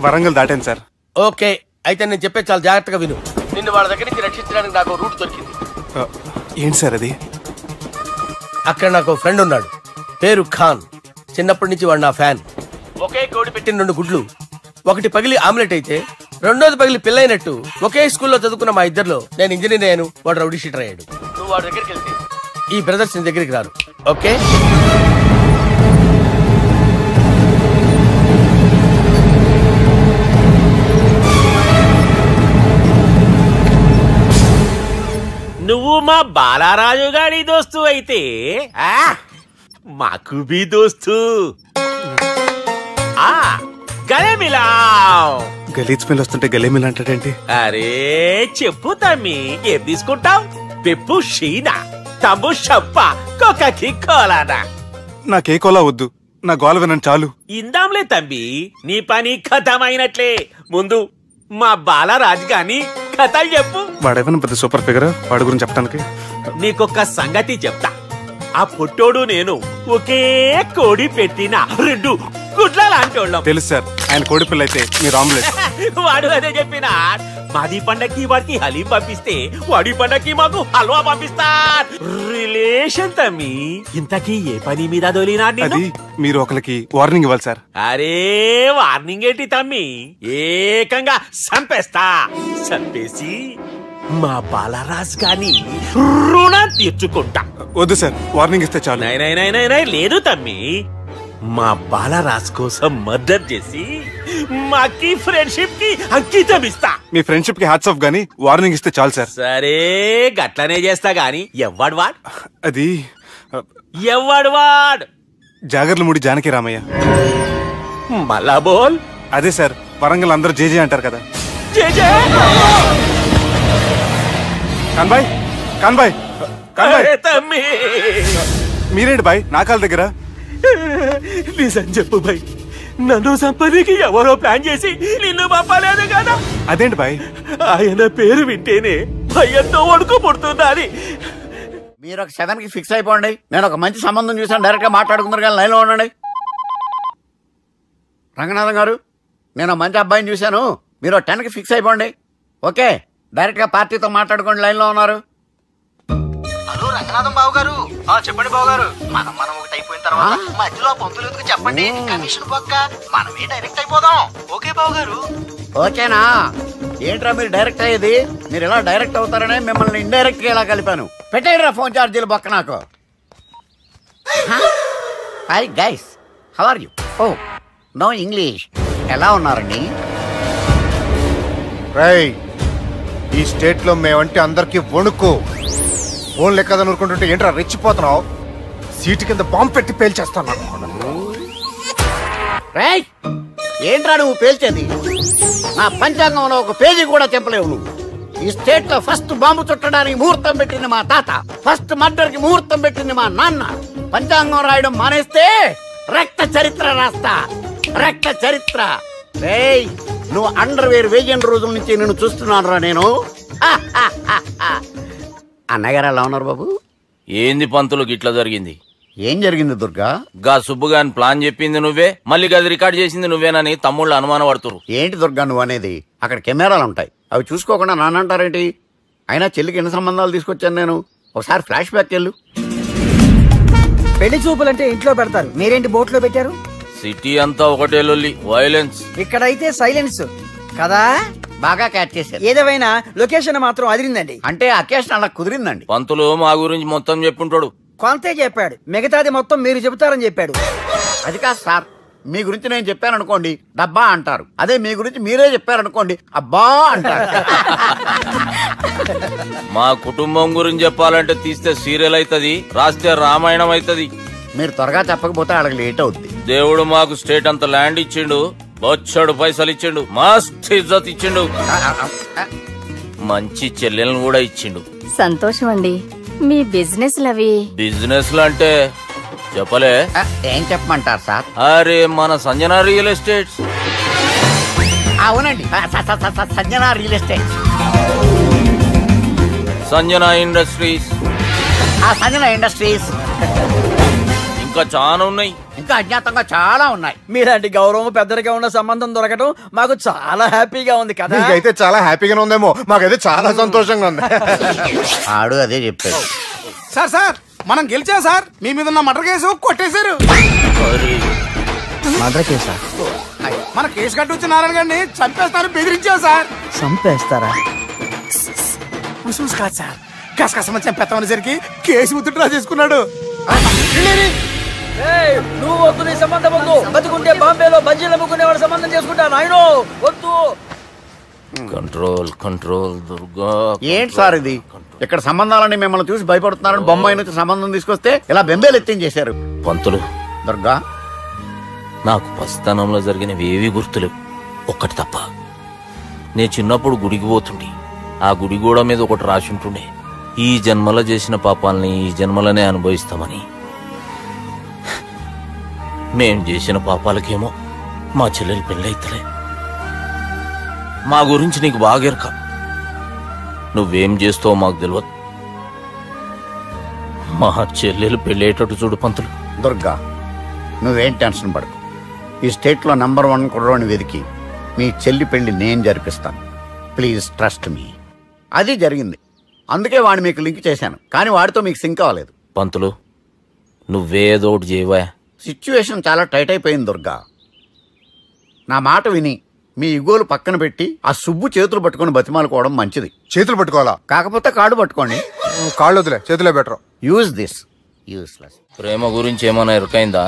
వరంగల్ దాటాను సార్. ఓకే, అయితే నేను చెప్పే చాలా జాగ్రత్తగా విను. నిన్ను వాళ్ళ దగ్గర నుంచి రక్షించడానికి నాకు రూట్ దొరికింది. ఏంటి సార్ అది? అక్కడ నాకు ఫ్రెండ్ ఉన్నాడు, పేరు ఖాన్. చిన్నప్పటి నుంచి వాడు నా ఫ్యాన్. ఒకే కోడి పెట్టిన 2 గుడ్లు, ఒకటి పగిలి ఆమ్లెట్ అయితే 2వది పగిలి పిల్లైనట్టు ఒకే స్కూల్లో చదువుకున్న మా ఇద్దరిలో నేను ఇంజనీర్ అయ్యాను, వాడు రౌడీ షీటర్ అయ్యాడు. నువ్వు వాడి దగ్గరికి వెళ్తే ఈ బ్రదర్స్ నీ దగ్గరికి రారు. ఓకే? నువ్వు మా బాలారాజు గారి దోస్తు అయితే మాకు బి దోస్తు. గలే మిలావ్. గలీజ్ స్మెల్ వస్తుంటే గలే మిల్ అంటాడేంటి? అరే చెప్పు తమ్మి, ఏం తీసుకుంటావు? పెప్పు షీనా, తమ్ము షప్ప, కొకకి కోలానా? నాకే కోలా వద్దు, నా గోల వినండి చాలు. ఇందాంలే తమ్మి, నీ పని ఖతమైనట్లే. ముందు మా బాలరాజ్ గాని కథలు చెప్పు. వాడేమైనా పెద్ద సూపర్ ఫిగర్, వాడి గురించి చెప్పడానికి. నీకొక్క సంగతి చెప్తా. ఆ పుట్టోడు నేను ఒకే కోడి పెట్టిన 2 గుడ్ల లాంటోళ్ళం. తెలుసు సార్, ఆయన కోడి పిల్ల అయితే మీరు ఆమ్లెట్. వాడు అదే చెప్పిన. మాది పండక్కి వాడికి హలీం పంపిస్తే వాడి పండక్కి మాకు హల్వా పంపిస్తా. రిలేషన్ తమ్మి. ఇంతకీ ఏ పని మీద దొలినా? అది మీరు ఒకరికి వార్నింగ్ ఇవ్వాలి సార్. అరే వార్నింగ్ ఏంటి తమ్మి, ఏకంగా చంపేస్తా. చంపేసి మా బాలరాజ్ గాని రుణం తీర్చుకుంటా. వద్దు సార్, వార్నింగ్ ఇస్తే చాలు. నై లేదు తమ్మి, మా బాలరాజ్ కోసం మద్దతు చేసి మాకి ఫ్రెండ్షిప్ కి అంకితం ఇస్తా. మీ ఫ్రెండ్షిప్ కి హ్యాట్స్ ఆఫ్ గానీ వార్నింగ్ ఇస్తే చాలు సార్. సరే గట్లనే చేస్తా గాని ఎవ్వడు వాడ్? అది ఎవ్వడు వాడ్? జాగర్లమూడి జానకి రామయ్య. మళ్ళా బోల్. అదే సార్, వరంగల్ అందరూ జేజే అంటారు కదా. జేజే కాన్బాయ్, కాన్బాయ్, కాన్బాయ్. తమ్మి మీరేంటి బాయ్ నా కాళ్ళ దగ్గర? నిజం చెప్పు బాయ్, నన్ను సంపదికి ఎవరో ప్లాన్ చేసి నిన్ను పంపలేదు కదా. అదేంటి బాయ్? ఆయన పేరు వింటేనే భయంతో వణుకు పుడుతున్నది. మీరు ఒక 7కి ఫిక్స్ అయిపోండి. నేను ఒక మంచి సంబంధం చూసాను, డైరెక్ట్ గా మాట్లాడుకుందరు కానీ లైన్లో ఉండండి. రంగనాథం గారు, నేను మంచి అబ్బాయిని చూశాను, మీరు 10కి ఫిక్స్ అయిపోండి. ఓకే, డైరెక్ట్ గా పార్టీతో మాట్లాడుకోండి. లైన్లో ఉన్నారు. హలో రంగనాథం బాబు గారు. చెప్పండి బాబు గారు. మనం ఒకటి అయిపోయిన తర్వాత మధ్యలో పంతులు ఎందుకు చెప్పండి, కమిషన్ పక్క మనమే డైరెక్ట్ అయిపోదాం. ఓకే బాబు గారు. ఓకేనా? ఏంట్రా మీరు డైరెక్ట్ అయ్యేది? మీరు ఇలా డైరెక్ట్ అవుతారనే మిమ్మల్ని ఇండైరెక్ట్ గా ఇలా కలిపాను. పెట్టేయరా ఫోన్ ఛార్జీలు బొక్క నాకు. Hi guys, how are you? Oh no English. ఎలా ఉన్నారండి? రేయ్, ఈ స్టేట్ లో మేమంటే అందరికి వణుకు. ఫోన్ లెక్క అనుకుంటుంటే ఏంట్రా రెచ్చిపోతున్నావు? సీటు కింద బాంబు పెట్టి పేల్చేస్తాను. రేయ్, ఏంట్రా నువ్వు పేల్చేది? నా పంచాంగంలో ఒక పేజీ కూడా చెప్పలేవు నువ్వు. ఈ స్టేట్ లో ఫస్ట్ బాంబు చుట్టడానికి ముహూర్తం పెట్టింది మా తాత, ఫస్ట్ మర్డర్ కి ముహూర్తం పెట్టింది మా నాన్న. పంచాంగం రాయడం మానేస్తే రక్త చరిత్ర రాస్తా, రక్త చరిత్ర. రేయ్, నువ్వు అండర్వేర్ వేయని రోజుల నుంచి నేను చూస్తున్నాను రా నేను. అన్నగారు ఎలా ఉన్నారు బాబు? ఏంది పంతులు గిట్లా జరిగింది? ఏం జరిగింది దుర్గా? గా సుబ్బుగాని ప్లాన్ చెప్పింది నువ్వే, మళ్ళీ గది రికార్డ్ చేసింది నువ్వేనని తమ్ముళ్ళు అనుమానం పడుతురు. ఏంటి దుర్గా నువ్వు అనేది? అక్కడ కెమెరాలు ఉంటాయి, అవి చూసుకోకుండా నానంటారేంటి? అయినా చెల్లికి ఎన్ని సంబంధాలు తీసుకొచ్చాను నేను. ఒకసారి ఫ్లాష్ బ్యాక్ వెళ్ళు. పెళ్లి చూపులంటే ఇంట్లో పెడతారు, మీరేంటి బోట్లో పెట్టారు? సిటీ అంతా ఒకటే లొల్లి, వైలెన్స్. ఇక్కడైతే సైలెన్స్ కదా. బాగా క్యాచ్ చేశారు. ఏదేమైనా లొకేషన్ మాత్రం అదిరిందండి. అంటే అకేషన్ అలా కుదిరిందండి. పంతులు మా గురించి మొత్తం చెప్పుంటాడు. కొంతే చెప్పాడు, మిగతాది మొత్తం మీరు చెబుతారని చెప్పాడు. అది కాదు సార్, మీ గురించి నేను చెప్పాను అనుకోండి డబ్బా అంటారు, అదే మీ గురించి మీరే చెప్పారనుకోండి అబ్బా అంటారు. మా కుటుంబం గురించి చెప్పాలంటే తీస్తే సీరియల్ అవుతుంది, రాస్తే రామాయణం అవుతుంది. మీరు త్వరగా చెప్పకపోతే అడగ లేట్ అవుద్ది. దేవుడు మాకు స్టేట్ అంత ల్యాండ్ ఇచ్చిండు, బొచ్చడు పైసలు ఇచ్చిండు, మస్త్ ఇజ్జత్ ఇచ్చిండు, మంచి చెల్లెలను కూడా ఇచ్చిండు. సంతోషం అండి. మీ బిజినెస్ లవి బిజినెస్ లు అంటే చెప్పలే. ఏం చెప్పమంటారు సార్? అరే మన సంజన రియల్ ఎస్టేట్స్. అవునండి, Sanjana real estate, Sanjana industries, Sanjana industries. ఇంకా చాలా ఉన్నాయి, ఇంకా అజ్ఞాతంగా చాలా ఉన్నాయి. మీలాంటి గౌరవం పెద్దరిగా ఉన్న సంబంధం దొరకడం మాకు చాలా హ్యాపీగా ఉంది కదా. మీకైతే చాలా హ్యాపీగానే ఉందేమో, మాకైతే చాలా సంతోషంగా ఉంది. ఆడు అదే చెప్పాడు. సార్ సార్ మనం గెలిచాం సార్, మీ మీద ఉన్న మర్డర్ కేసు కొట్టేశారు. మర్డర్ కేసా? మన కేసు కట్టి వచ్చిన నారాయణ గారిని చంపేస్తారని బెదిరించాం సార్. చంపేస్తారా? ఉసూస్ కాదు సార్, కసకసమ చంపేస్తామనేసరికి కేసు ముద్దు డ్రా చేసుకున్నాడు. నువ్వు వద్దు, నీ సంబంధం వద్దు. బతుకుంటే బాంబేలో బజ్జీలు అమ్ముకునే వాడు సంబంధం చేసుకుంటా నాయనో, వద్దు. Control control Durga. ఏంటి సార్ ఇది? ఇక్కడ సంబంధాలని మిమ్మల్ని చూసి భయపడుతున్నారని బొమ్మాయి నుంచి సంబంధం తీసుకొస్తే ఇలా బెంబేలు ఎత్తించేశారు. పంతులు దుర్గా, నాకు పసితనంలో జరిగినవి ఏవి గుర్తులేవు, ఒక్కటి తప్ప. నేను చిన్నప్పుడు గుడికి పోతుండే, ఆ గుడి గోడ మీద ఒకటి రాసి ఉంటుండే, ఈ జన్మలో చేసిన పాపాలని ఈ జన్మలనే అనుభవిస్తామని. మేం చేసిన పాపాలకేమో మా చెల్లెలు పెళ్ళైతలే, మా గురించి నీకు బాగెరక. నువ్వేం చేస్తావో మాకు తెలియదు. మా చెల్లెలు పెళ్ళేటట్టు చూడు పంతులు. దుర్గా, నువ్వేం టెన్షన్ పడకు. ఈ స్టేట్లో నంబర్ 1 కుర్రోని వెతికి మీ చెల్లి పెళ్లి నేను జరిపిస్తాను. Please trust me. అది జరిగింది, అందుకే వాడిని మీకు లింక్ చేశాను. కానీ వాడితో మీకు సింక్ అవ్వలేదు. పంతులు, నువ్వేదో ఒకటి చేయవా. సిచ్యువేషన్ చాలా టైట్ అయిపోయింది దుర్గా. నా మాట విని మీ ఇగోలు పక్కన పెట్టి ఆ సుబ్బు చేతులు పట్టుకొని బతిమాలుకోవడం మంచిది. చేతులు పట్టుకోవాలా? కాకపోతే కాళ్ళు పట్టుకోండి. కాళ్ళు వదిలే, చేతులే బెటర్. Use this. యూస్లెస్. ప్రేమ గురించి ఏమైనా ఎరుకైందా?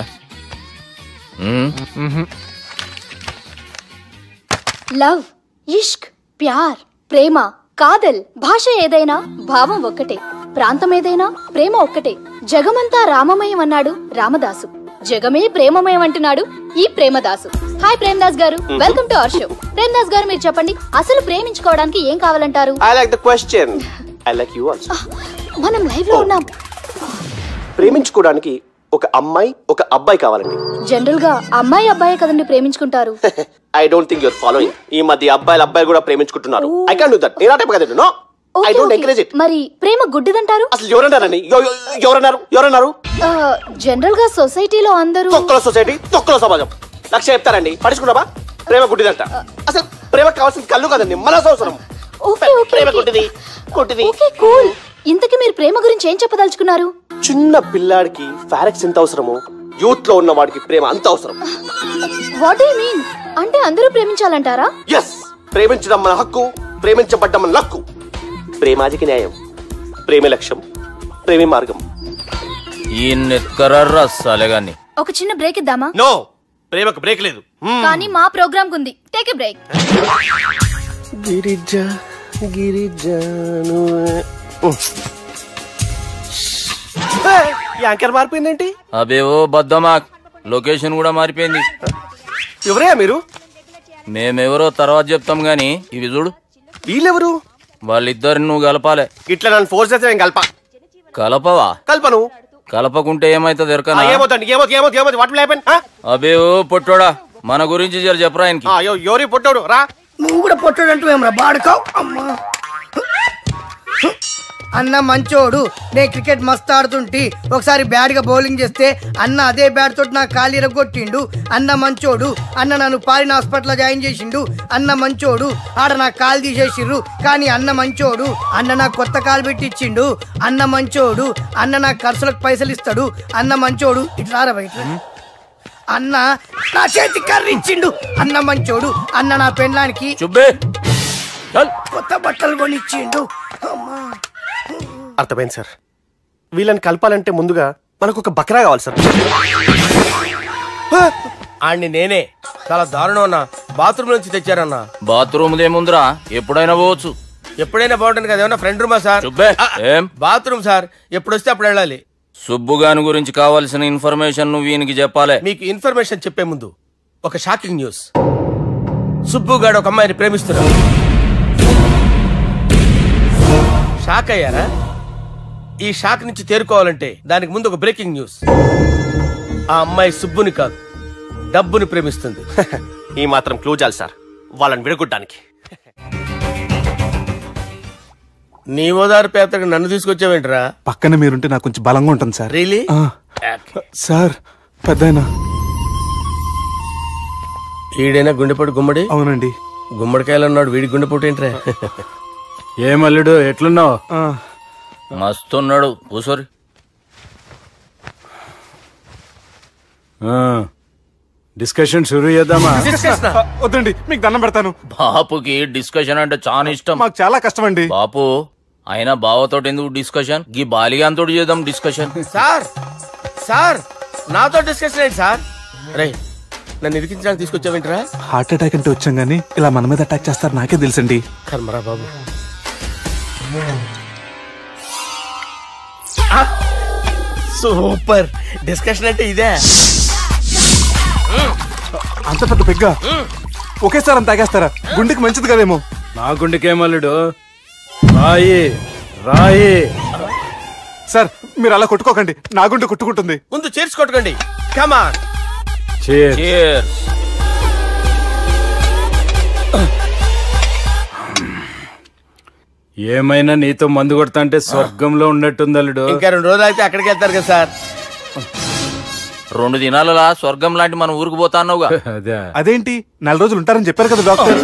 లవ్, ఇష్క్, ప్యార్, ప్రేమ, కాదల్ భాష ఏదైనా భావం ఒక్కటే, ప్రాంతం ఏదైనా ప్రేమ ఒక్కటే. జగమంతా రామమయం అన్నాడు రామదాసు, జగమే ప్రేమమయం అంటున్నాడు ఈ ప్రేమదాసు. హాయ్ ప్రేమదాస్ గారు, welcome to our show. Premadasa గారు, మీరు చెప్పండి, అసలు ప్రేమించుకోవడానికి ఏం కావాలంటారు? I like the question. I like you also. మనం లైవ్ లో ఉన్నాం. ప్రేమించుకోవడానికి ఒక అమ్మాయి ఒక అబ్బాయి కావాలండి. జనరల్ గా అమ్మాయి అబ్బాయి కదండి ప్రేమించుకుంటారు. I don't think your following. ఈ మధ్య అబ్బాయిలు కూడా ప్రేమించుకుంటున్నారు. I can't do that. నేను ఆ టైప్ కదండి. No, I don't encourage it. మరి ప్రేమ గుడ్డిదంటారు? అసలు ఎవరన్నారండి? ఎవరన్నారు? జనరల్ గా సొసైటీలో అందరూ తొక్కల సొసైటీ, తొక్కల సమాజం. లక్ష చెప్తారండి, పడుచుకున్నావా? ప్రేమ గుడ్డిదంట. అసలు ప్రేమ కావాల్సిన కళ్ళు కదండి, మనసు అవసరం. ప్రేమ గుడ్డిది. Okay cool. ఇంతకీ మీరు ప్రేమ గురించి ఏం చెప్పదలుచుకున్నారు? చిన్న పిల్లాడికి ఫారెక్స్ ఎంత అవసరమో యూత్ లో ఉన్న వాడికి ప్రేమ అంత అవసరం. What do you mean? అంటే అందరూ ప్రేమించాలంటారా? yes, ప్రేమించడం మన హక్కు, ప్రేమించబడ్డం మన లక్కు. ప్రేమాదికి న్యాయం, ప్రేమే లక్ష్యం, ప్రేమే మార్గం. ఈ నెత్కరర్రా సాలేగాని. ఒక చిన్న బ్రేక్ ఇద్దామా? నో, ప్రేమకు బ్రేక్ లేదు. కానీ మా ప్రోగ్రామ్ కుంది. Take a break. గిరిజా గిరిజాను. యాంకర్ మారిపోయిందేంటి? అబేవో బద్దమా, లొకేషన్ కూడా మారిపోయింది. ఎవరయ్యా మీరు? మేమెవరో తర్వాత చెప్తాం గాని ఇవి చూడు. వీళ్ళెవరు? వాళ్ళిద్దరిని నువ్వు కలపాలే. ఇట్లా నన్ను ఫోర్స్ చేస్తే నేను కలపవా? కల్పను. కలపకుంటే ఏమైతుంది ఎరకనా? అబేవో పొట్టోడా, మన గురించి జర చెప్పరా ఆయనకి. ఎవరి పొట్టోడు రా. నువ్వు కూడా పొట్టాడు అంటూ ఏమరా బాడుకావు. అమ్మా అన్న మంచోడు. నేను క్రికెట్ మస్తు ఆడుతుంటి. ఒకసారి బ్యాట్ గా బౌలింగ్ చేస్తే అన్న అదే బ్యాట్ తోటి నా కాలు ఇరగొట్టిండు. అన్న మంచోడు. అన్న నన్ను పాలిన హాస్పిటల్ జాయిన్ చేసిండు. అన్న మంచోడు. ఆడ నా కాలు తీసేసిర్రు కానీ అన్న మంచోడు. అన్న నాకు కొత్త కాలు పెట్టిచ్చిండు. అన్న మంచోడు. అన్న నాకు ఖర్చులకు పైసలు ఇస్తాడు. అన్న మంచోడు. ఇట్లా బయట అన్న నా చేతి కర్రీ ఇచ్చిండు. అన్న మంచోడు. అన్న నా పెళ్ళానికి కొత్త బట్టలు కొనిచ్చిండు. అర్థమైంది సార్. వీళ్ళని కలపాలంటే ముందుగా మనకు ఒక బక్రా కావాలి సార్. ఆడిని నేనే చాలా దారుణం అన్నా. బాత్రూమ్ నుంచి తెచ్చారన్నా. బాత్రూమ్ ఏముందిరా, ఎప్పుడైనా పోవచ్చు. ఎప్పుడైనా బాగుంటుంది కదా. ఏమన్నా ఫ్రెండ్ రూమా సార్? ఏం బాత్రూమ్ సార్, ఎప్పుడు వస్తే అప్పుడు వెళ్ళాలి. సుబ్బుగాని గురించి కావాల్సిన ఇన్ఫర్మేషన్ నువ్వు వీనికి చెప్పాలి. మీకు ఇన్ఫర్మేషన్ చెప్పే ముందు ఒక షాకింగ్ న్యూస్. సుబ్బుగాడు ఒక అమ్మాయిని ప్రేమిస్తున్నాడు. షాక్ అయ్యారా? ఈ షాక్ నుంచి తేరుకోవాలంటే దానికి ముందు ఒక బ్రేకింగ్ న్యూస్. ఆ అమ్మాయి సుబ్బుని కాదు, డబ్బుని ప్రేమిస్తుంది. ఈ మాత్రం క్లూ చాలు సార్ వాళ్ళని విడగొట్టడానికి. నీ ఓదారు పేదకు నన్ను తీసుకొచ్చావేంట్రా? పక్కన మీరుంటే నాకు కొంచెం బలంగా ఉంటుంది సార్. రియలీ? సార్ పెద్దయినా ఈడైనా గుండెపోటు గుమ్మడి? అవునండి. గుమ్మడికాయలు అన్నాడు, వీడి గుండెపోటు ఏంట్రా? ఏమల్లుడు ఎట్లున్నావు? మస్తున్నాడు. కూసోరి. డిస్కషన్ షురూ చేద్దామా? వద్దండి, మీకు దండం పెడతాను. బాపుకి డిస్కషన్ అంటే చాలా ఇష్టం. మాకు చాలా కష్టం అండి. బాపు అయినా బావతోటి ఎందుకు డిస్కషన్? గీ బాలిగాంతో చేద్దాం డిస్కషన్. సార్ సార్ నాతో డిస్కషన్ ఏంటి సార్? రే నన్ను ఇరికించడానికి తీసుకొచ్చావేంట్రా? హార్ట్ అటాక్ అంటే వచ్చాం గానీ ఇలా మన మీద అటాక్ చేస్తారు నాకే తెలుసండి. కర్మరా బాబు. సూపర్ డిస్కషన్ అంటే ఇదే. అంత పెద్ద పెగ్గ ఒకేసారి అంత తాగేస్తారా? గుండెకి మంచిది కదేమో. నా గుండెకేమల్లుడు రాయి రాయి. సార్ మీరు అలా కొట్టుకోకండి, నా గుండె కొట్టుకుంటుంది. ముందు చేర్చి కొట్టుకోండి. కమాన్. ఏమైనా నీతో మందు కొడతా అంటే స్వర్గంలో ఉన్నట్టుంది అల్లుడు. ఇంకా 2 రోజులు అయితే అక్కడికి వెళ్తారు కదా సార్. 2 దినాలలా స్వర్గం లాంటి మన ఊరికి పోతాన్నావుగా. అదేంటి 4 రోజులు ఉంటారని చెప్పారు కదా డాక్టర్.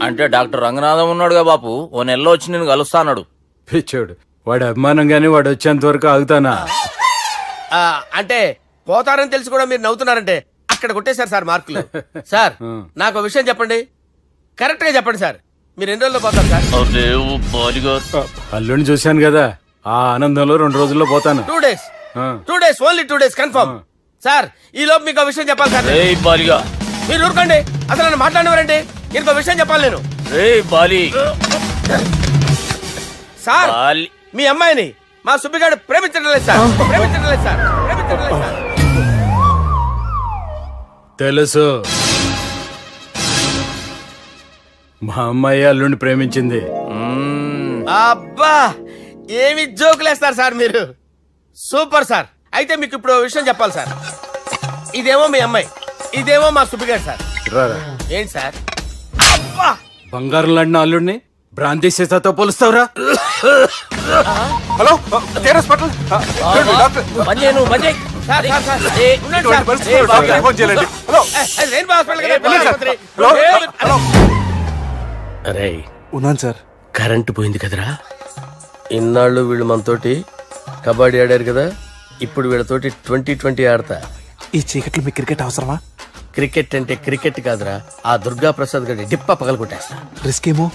అంటే డాక్టర్ రంగనాథం ఉన్నాడుగా బాపు, ఓ నెలలో వచ్చి నేను కలుస్తా అన్నాడు. పిచ్చోడు, వాడు అభిమానం గాని వాడు వచ్చేంత వరకు ఆగుతానా? అంటే పోతారని తెలిసి కూడా మీరు నవ్వుతున్నారంటే అక్కడ కొట్టేశారు సార్ మార్కులు. సార్ నాకు విషయం చెప్పండి, కరెక్ట్ గా చెప్పండి సార్. మీరు ఎన్ని రోజుల్లో పోతారు సార్? అల్లుడిని చూశాను కదా, ఆ ఆనందంలో 2 రోజుల్లో పోతాను. 2 days, 2 days, only 2 days confirm. Sir ఈ లోపు మీకు విషయం చెప్పాలి సార్. మీరు ఊరుకోండి, అసలు నన్ను మాట్లాడినవారండి. ఇంకో విషయం చెప్పాలి నేను. సార్ మీ అమ్మాయిని మా సుబ్బిగాడు ప్రేమించడం లేదు సార్. ప్రేమించడం లేదు సార్. ప్రేమించడం లేదు సార్. తెలుసు, మా అమ్మాయి అల్లుడిని ప్రేమించింది. అబ్బా ఏమి జోకులేస్తారు సార్ మీరు. Super sir. అయితే మీకు ఇప్పుడు విషయం చెప్పాలి సార్. ఇదేమో మీ అమ్మాయి, ఇదేమో మా సుబ్బిగాడు సార్. ఏంటి సార్? అబ్బా బంగారం లాంటి అల్లుడిని భ్రాంతి సీతతో పోలుస్తావురా? హలో హాస్పిటల్ అరే ఉన్నాను సార్. కరెంటు పోయింది కదరా. ఇన్నాళ్ళు వీళ్ళు మనతోటి కబడ్డీ ఆడారు కదా, ఇప్పుడు వీళ్ళతోటి 2020 ఆడతా. ఈ చీకట్లో మీ క్రికెట్ అవసరమా? క్రికెట్ అంటే క్రికెట్ కాదురా, ఆ దుర్గా ప్రసాద్ గారి డిప్ప పగలు కొట్టేస్తా. రిస్క్ ఏమో.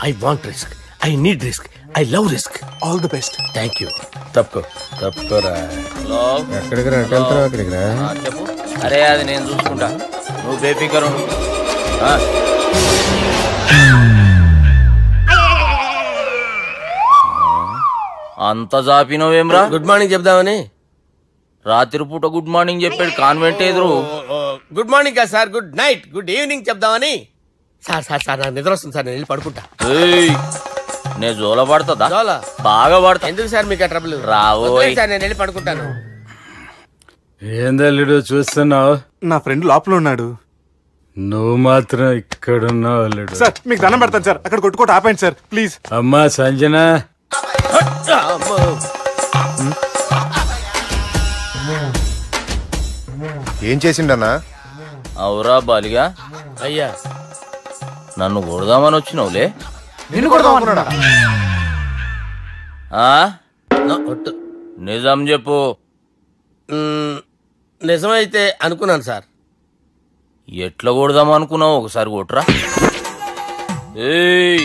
I want risk, I need risk, I love risk. All the best. Thank you. తప్పుకోరా. ఎక్కడికి రా? అక్కడికి రా. చెప్పు. అరే అది నేను చూసుకుంటా, నువ్వు బేఫికర్. అంత జాపినవేమ్రా? గుడ్ మార్నింగ్ చెప్దామని. రాత్రి పూట గుడ్ మార్నింగ్ చెప్పాడు కాన్వెంట్ ఎదురు. గుడ్ మార్నింగ్ కాదు sir, good night, good evening చెప్దామని. సార్ సార్ సార్ నాకు నిద్ర వస్తుంది సార్, నేను వెళ్ళి పడుకుంటా. నేను జోల పడుతుందా? జోల బాగా పడతా. ఎందుకు సార్ మీకు ట్రబుల్? రావు సార్, నేను వెళ్ళి పడుకుంటాను. ఏందల్లుడు చూస్తున్నావు? నా ఫ్రెండ్ లోపల ఉన్నాడు. నువ్వు మాత్రం ఇక్కడున్నావు అల్లుడు. సార్ మీకు దండం పెడతాను సార్, అక్కడ కొట్టుకోట ఆపండి సార్ ప్లీజ్. అమ్మా సంజన, ఏం చేసిండన్నా? అవురా బాలిగా. అయ్యా నన్ను కొడదామని వచ్చినావులే. నిన్ను కొడదామన్నాడా? నిజం చెప్పు. నిజమైతే అనుకున్నాను సార్. ఎట్లా కొడదాం అనుకున్నావు? ఒకసారి కొట్రా.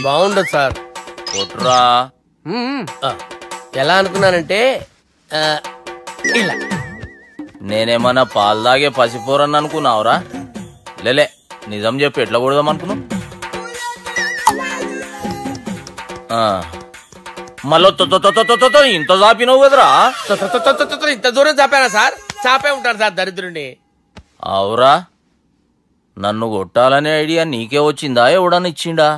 బాగుండదు సార్. కొట్రా. ఎలా అనుకున్నానంటే ఇలా. నేనేమన్నా పాలు తాగే పసిపోరని అనుకున్నావురా? లేలే, నిజం చెప్పి ఎట్లా కొడదాం అనుకున్నావు? మళ్ళీ ఇంత చాపినావు కదరా? ఇంత దూరం చాపానా సార్? చాపే ఉంటాను సార్ దరిద్రుడిని. అవురా, నన్ను కొట్టాలనే ఐడియా నీకే వచ్చిందా? ఎవడన్నా ఇచ్చిండా?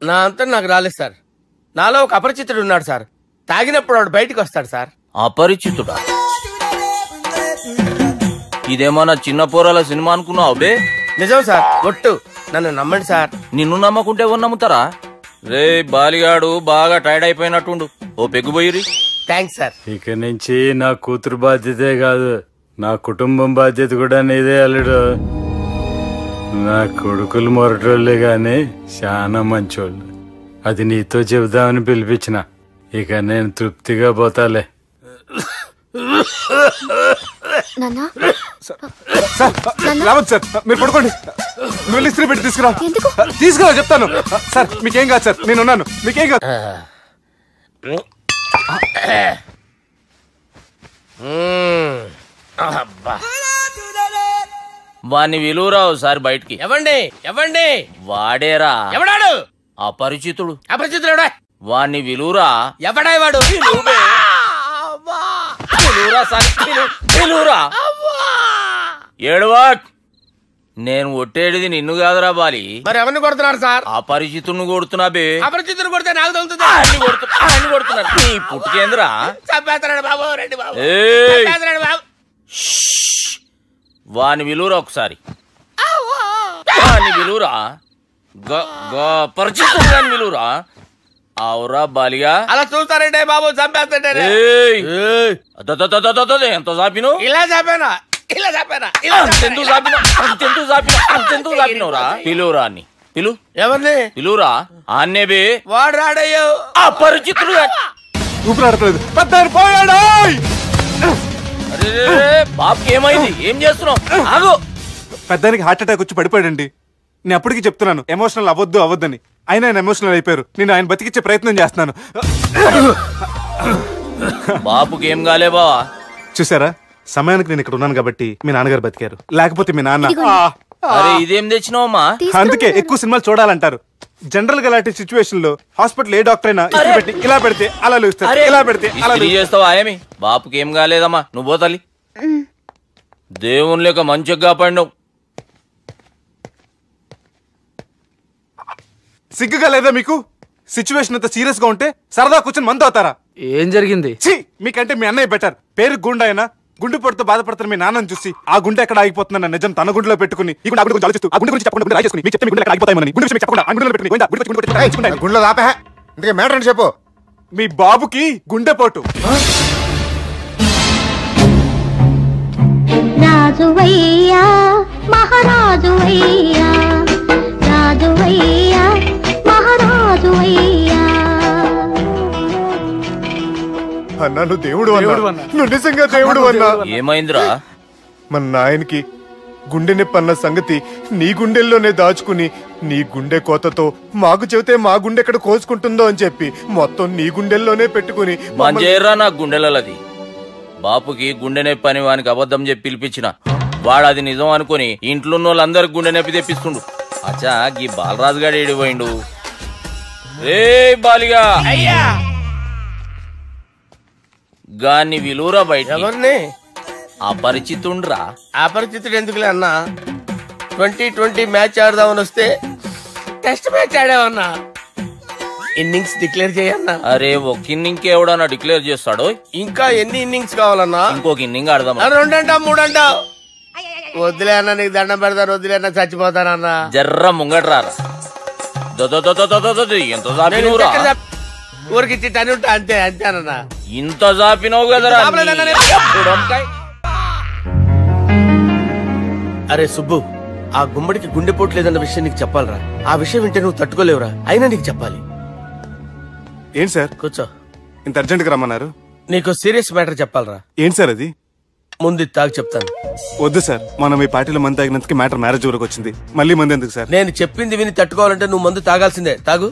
నా అంతా నాకు రాలేదు సార్. నాలో ఒక అపరిచితుడు ఉన్నాడు సార్. తాగినప్పుడు వాడు బయటికి వస్తాడు సార్. అపరిచితుడా? ఇదేమన్నా చిన్న పోరాల సినిమా అనుకున్నావు బే? నిజం సార్, ఒట్టు, నన్ను నమ్మండి సార్. నిన్ను నమ్మకుంటే ఎవరు నమ్ముతారా? రే బాలిగాడు బాగా టైర్డ్ అయిపోయినట్టుండు, ఓ పెగ్గుబోయిరి. Thanks sir. ఇక నుంచి నా కూతురు బాధ్యతే కాదు, నా కుటుంబం బాధ్యత కూడా నీదే అల్లుడు. నా కొడుకులు మొరటోళ్ళే గాని చాలా మంచోళ్ళు. అది నీతో చెబుదామని పిలిపించిన. ఇక నేను తృప్తిగా పోతాలే. రావద్దు సార్, మీరు పడుకోండి. నువ్వు ఇస్త్రీ పెట్టి తీసుకురా చెప్తాను. సార్ మీకేం కాదు సార్, నేను ఉన్నాను, మీకేం కాదు. వాణ్ణి విలువరావు సార్ బయటికి. ఎవండి ఎవండి? వాడేరా. ఎవడాడు? అపరిచితుడు. అపరిచితుడు వాణ్ణి విలువరా. ఎవడా వాడు? ఏడువా. నేను కొట్టేది నిన్ను కాదురా బాలి. మరి ఎవరిని కొడుతున్నారు సార్? అపరిచితుడిని కొడుతున్నా బే. అపరిచితుడు కొడితే నాకు తగులుతుంది. అన్ని కొడుతున్నారు. నీ పుట్టుకేంద్రా? చంపేస్తున్నాడు బాబు, రండి బాబు. వాని విలువరా ఒకసారి. వాని విలువరా. పరిచితుడు మిలురా అవురా బాలిగా అలా చూస్తారంటే బాబు చంపేస్తాడే ఎంత చాపిను ఇలా చెప్పానా ఇలా చెప్పానా అంతెందుకు చాపినవురా పిలువురా అని పిలు ఎవరిని పిలువురా ఆన్నేబే వాడు రాడయ్యో అపరిచితుడు ఊపిరాడట్లేదు పెద్ద పోయాడు బాబుకి ఏమైంది ఏం చేస్తున్నావు ఆగు పెద్దానికి హార్ట్ అటాక్ వచ్చి పడిపోయాడండి నేను అప్పటికి చెప్తున్నాను ఎమోషనల్ అవ్వద్దని అయినా ఆయన ఎమోషనల్ అయిపోయారు నేను ఆయన బతికిచ్చే ప్రయత్నం చేస్తున్నాను బాబుకి ఏం కాలే బావా చూసారా సమయానికి నేను ఇక్కడ ఉన్నాను కాబట్టి మీ నాన్నగారు బతికారు లేకపోతే మీ నాన్న అరే ఇదేం తెచ్చినావమ్మా అందుకే ఎక్కువ సినిమాలు చూడాలంటారు జనరల్ గా అలాంటి సిచ్యువేషన్ లో హాస్పిటల్ ఏ డాక్టర్ అయినా పెట్టి ఇలా పెడితే అలా లేస్తారు ఇలా పెడితే అలా చేస్తావా ఏమి బాపుకి ఏం కాలేదమ్మా నువ్వు పోతాలి దేవుని లేక మంచిగా కాపాడినావు సిగ్గుగా లేదా మీకు సిచ్యువేషన్ అంత సీరియస్ గా ఉంటే సరదా కూర్చొని మందు అవుతారా ఏం జరిగింది మీకంటే మీ అన్నయ్య బెటర్ పేరు గుండె అయినా గుండె పొడితో బాధపడుతున్న మీ నాన్నని చూసి ఆ గుండె ఎక్కడ ఆగిపోతుందన్న నిజం తన గుండెలో పెట్టుకుని ఈ గుండె గురించి ఆలోచిస్తూ ఆ గుండె గురించి చెప్పకుండా రాజేసుకుని మీకు చెప్తే మీ గుండె ఎక్కడ ఆగిపోతాయని గుండె విషయం చెప్పకుండా ఆ గుండెలో పెట్టుకుని గుండెలో ఆపే ఇంతకీ మ్యాటర్ అని చెప్పు మీ బాబుకి గుండెపోటు రాజువయ్యా మహారాజువయ్యా రాజువయ్యా మహారాజువయ్యా అన్నా నువ్వు దేవుడు అన్నా నువ్వు నిజంగా దేవుడు అన్నా ఏమైందిరా మన నాయనకి గుండె నొప్పి అన్న సంగతి నీ గుండెల్లోనే దాచుకుని నీ గుండె కోతతో మాకు చెబితే మా గుండె ఎక్కడ కోసుకుంటుందో అని చెప్పి మొత్తం నీ గుండెల్లోనే పెట్టుకుని మంజేరా నా గుండెలది బాపుకి గుండె నొప్పి అని వానికి అబద్ధం చెప్పి పిలిపించిన వాడు అది నిజం అనుకుని ఇంట్లో వాళ్ళందరికి గుండె నొప్పి తెప్పిస్తుండు అచ్చా గీ బాలరాజు గారు ఏడిపోయిండు రే బాలిగా అయ్యా గాన్ని విలువరా బయట ఎవరిని అపరిచితుండ్రా అపరిచితుడు ఎందుకులే అన్నా 2020 మ్యాచ్ ఆడదామని వస్తే టెస్ట్ మ్యాచ్ ఆడామన్నా ఇన్నింగ్స్ డిక్లేర్ చేయన్నా అరే ఒక ఇన్నింగ్ ఎవడన్నా డిక్లేర్ చేస్తాడు ఇంకా ఎన్ని ఇన్నింగ్స్ కావాలన్నా ఇంకొక ఇన్నింగ్ ఆడదాం 2 అంటావు 3 అంటావు వద్దులే అన్న నీకు దండం పెడతాను వద్దులే అన్న చచ్చిపోతానన్నా జర్ర ముంగట్రా ఎంత చాపినవురా ఊరికి ఇచ్చి టని ఉంటా అంతే అంతేనన్నా ఇంత చాపినవు కదరా అరే సుబ్బు ఆ గుమ్మడికి గుండెపోటు లేదన్న విషయం నీకు చెప్పాలరా ఆ విషయం వింటే నువ్వు తట్టుకోలేవురా అయినా నీకు చెప్పాలి ఏంటి సార్ కూర్చో ఇంత అర్జెంట్ గా రమ్మన్నారు నీకు సీరియస్ మ్యాటర్ చెప్పాలరా ఏంటి సార్ అది ముందు తాగు చెప్తాను వద్దు సార్ మనం ఈ పార్టీలో మంది తాగినందుకు మ్యాటర్ మ్యారేజ్ వరకు వచ్చింది మళ్ళీ మంది ఎందుకు సార్ నేను చెప్పింది విని తట్టుకోవాలంటే నువ్వు మందు తాగాల్సిందే తాగు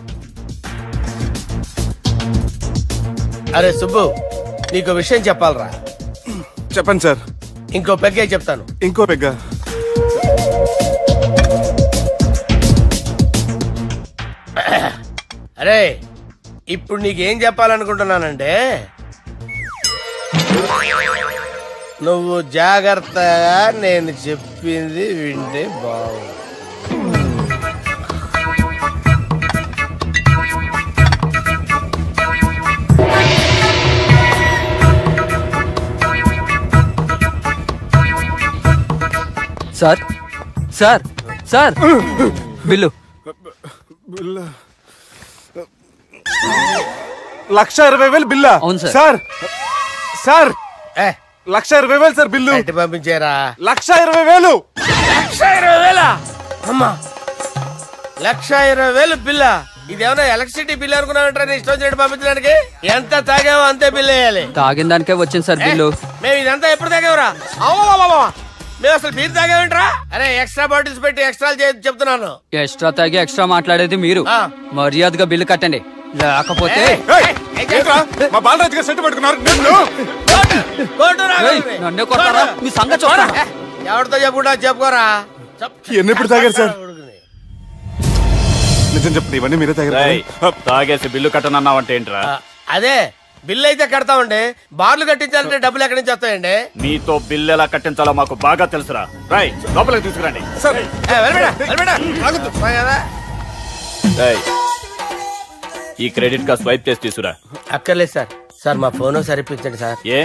అరే సుబ్బు నీకు విషయం చెప్పాలరా చెప్పండి సార్ ఇంకో పెగ్గే చెప్తాను ఇంకో పెగ్గా అరే ఇప్పుడు నీకేం చెప్పాలనుకుంటున్నానంటే నువ్వు జాగ్రత్తగా నేను చెప్పింది వింటే బాగు సార్ సార్ సార్ బిల్లు 1,20,000 బిల్లా అవును sir. Sir sir 1,20,000 sir bill పంపించారా 1,20,000 1,20,000 అమ్మా 1,20,000 బిల్లా ఇదేమన్నా ఎలక్ట్రిసిటీ బిల్ అనుకున్నామంటారా నీ ఇష్టం వచ్చినట్టు పంపించడానికి ఎంత తాగామో అంతే బిల్ వేయాలి తాగిన దానికే వచ్చింది సార్ బిల్లు మేము ఇదంతా ఎప్పుడు తాగేవరా మేము అసలు బీర్ తాగేమంటారా అరే ఎక్స్ట్రా బాటిల్స్ పెట్టి ఎక్స్ట్రా చెప్తున్నాను ఎక్స్ట్రా తాగి ఎక్స్ట్రా మాట్లాడేది మీరు మర్యాదగా బిల్లు కట్టండి లేకపోతే మా బాలరాజు గారు సెట్ పెట్టుకున్నారు నన్నే కొట్టారా మీ సంగతి చూస్తారా ఎవరితో చెప్పుకుంటా చెప్పుకోరా ఎన్నెప్పుడు తాగారు సార్ నిజం చెప్తే ఇవన్నీ మీరే తాగారు తాగేసి బిల్లు కట్టనన్నావంటే ఏంట్రా అదే బిల్లు అయితే కడతామండి బార్లు కట్టించాలంటే డబ్బులు ఎక్కడి నుంచి వస్తాయండి మీతో బిల్లు ఎలా కట్టించాలో మాకు బాగా తెలుసురా రై లోపలికి తీసుకురండి ఈ క్రెడిట్ కార్డ్ స్వైప్ చేసి తీసుకురా అక్కర్లేదు సార్ సార్ మా ఫోన్ సరిపించండి సార్ ఏ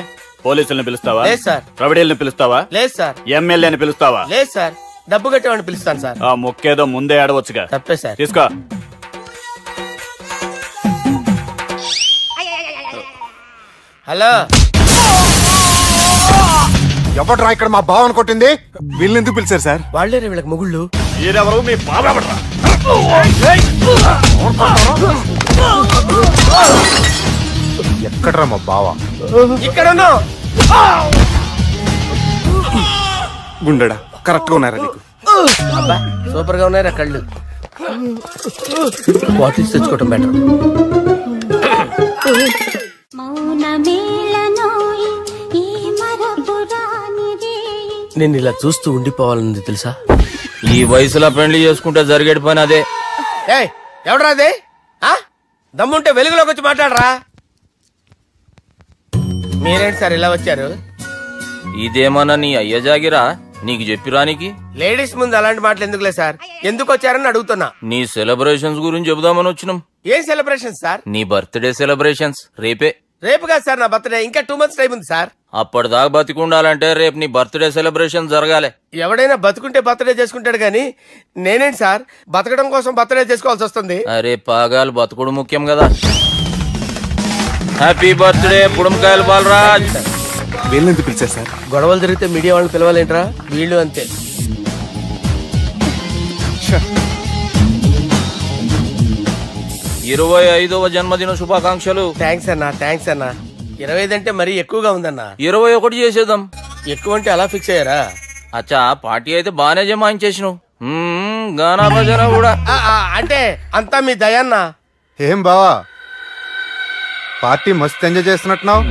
పోలీసులను పిలుస్తావా లేదు సార్ ప్రొవిడీలను పిలుస్తావా లేదు సార్ ఎమ్మెల్యేని పిలుస్తావా లేదు సార్ డబ్బు కట్టేవాడిని పిలుస్తాను సార్. ఆ మొక్కేదో ముందే ఆడవచ్చుగా. తప్పే సార్. తీసుకో. హలో, ఎవడ్రా ఇక్కడ మా బావని కొట్టింది? వీళ్ళని ఎందుకు పిలిచారు సార్? వాళ్ళేరే వీళ్ళకి మొగుళ్ళు. మీరెవరు? మీ బాబా ఎక్కడ్రా మా బావ? ఇక్కడ గుండెడా కరెక్ట్ గా ఉన్నారా నీకు? సూపర్ గా ఉన్నారా కళ్ళు? బాటిల్స్ తెచ్చుకోవటం బెటర్. నేను ఇలా చూస్తూ ఉండిపోవాలని తెలుసా? ఈ వయసులో పెళ్లి చేసుకుంటే జరిగేటి పని అదే. ఎవడరా అదే? దమ్ముంటే వెలుగులోకి వచ్చి మాట్లాడరా. మీరేంటి సార్ ఇలా వచ్చారు? ఇదేమన్నా నీ అయ్య జాగిరా నీకు చెప్పిరానికి? లేడీస్ ముందు అలాంటి మాటలు ఎందుకులే సార్, ఎందుకు వచ్చారని అడుగుతున్నా. నీ సెలబ్రేషన్స్ గురించి చెబుదామని వచ్చినాం. ఏం సెలబ్రేషన్ సార్? నీ బర్త్డే సెలబ్రేషన్స్ రేపే. రేపు కాదు సార్ నా బర్త్డే, ఇంకా 2 months టైం ఉంది సార్. అప్పటిదాకా బతికుండాలంటే రేపు నీ బర్త్డే సెలబ్రేషన్ జరగాలి. ఎవడైనా బతుకుంటే బర్త్డే చేసుకుంటాడు గానీ నేనేంటి సార్ బతకడం కోసం బర్త్డే చేసుకోవాల్సి వస్తుంది? అరే పాగాలు బతుకుడు ముఖ్యం కదా. హ్యాపీ బర్త్డే పుడుమకాయలు బాలరాజ్. వీళ్ళని ఎందుకు పిలిచారు సార్? గొడవలు జరిగితే మీడియా వాళ్ళని పిలవాలేంట్రా? వీళ్ళు అంతే. 25వ జన్మదిన శుభాకాంక్షలు. థ్యాంక్స్ అన్నా, థ్యాంక్స్ అన్నా. 25 అంటే మరీ ఎక్కువగా ఉందన్నా. 21 చేసేద్దాం. ఎక్కువ అంటే అలా ఫిక్స్ అయ్యారా? అచ్చా పార్టీ అయితే బానే జమాయించేసినావు. గానా భజన కూడా అంటే అంతా మీ దయన్నా. ఏం బావా పార్టీ మస్తు ఎంజాయ్ చేస్తున్నట్టున్నావు.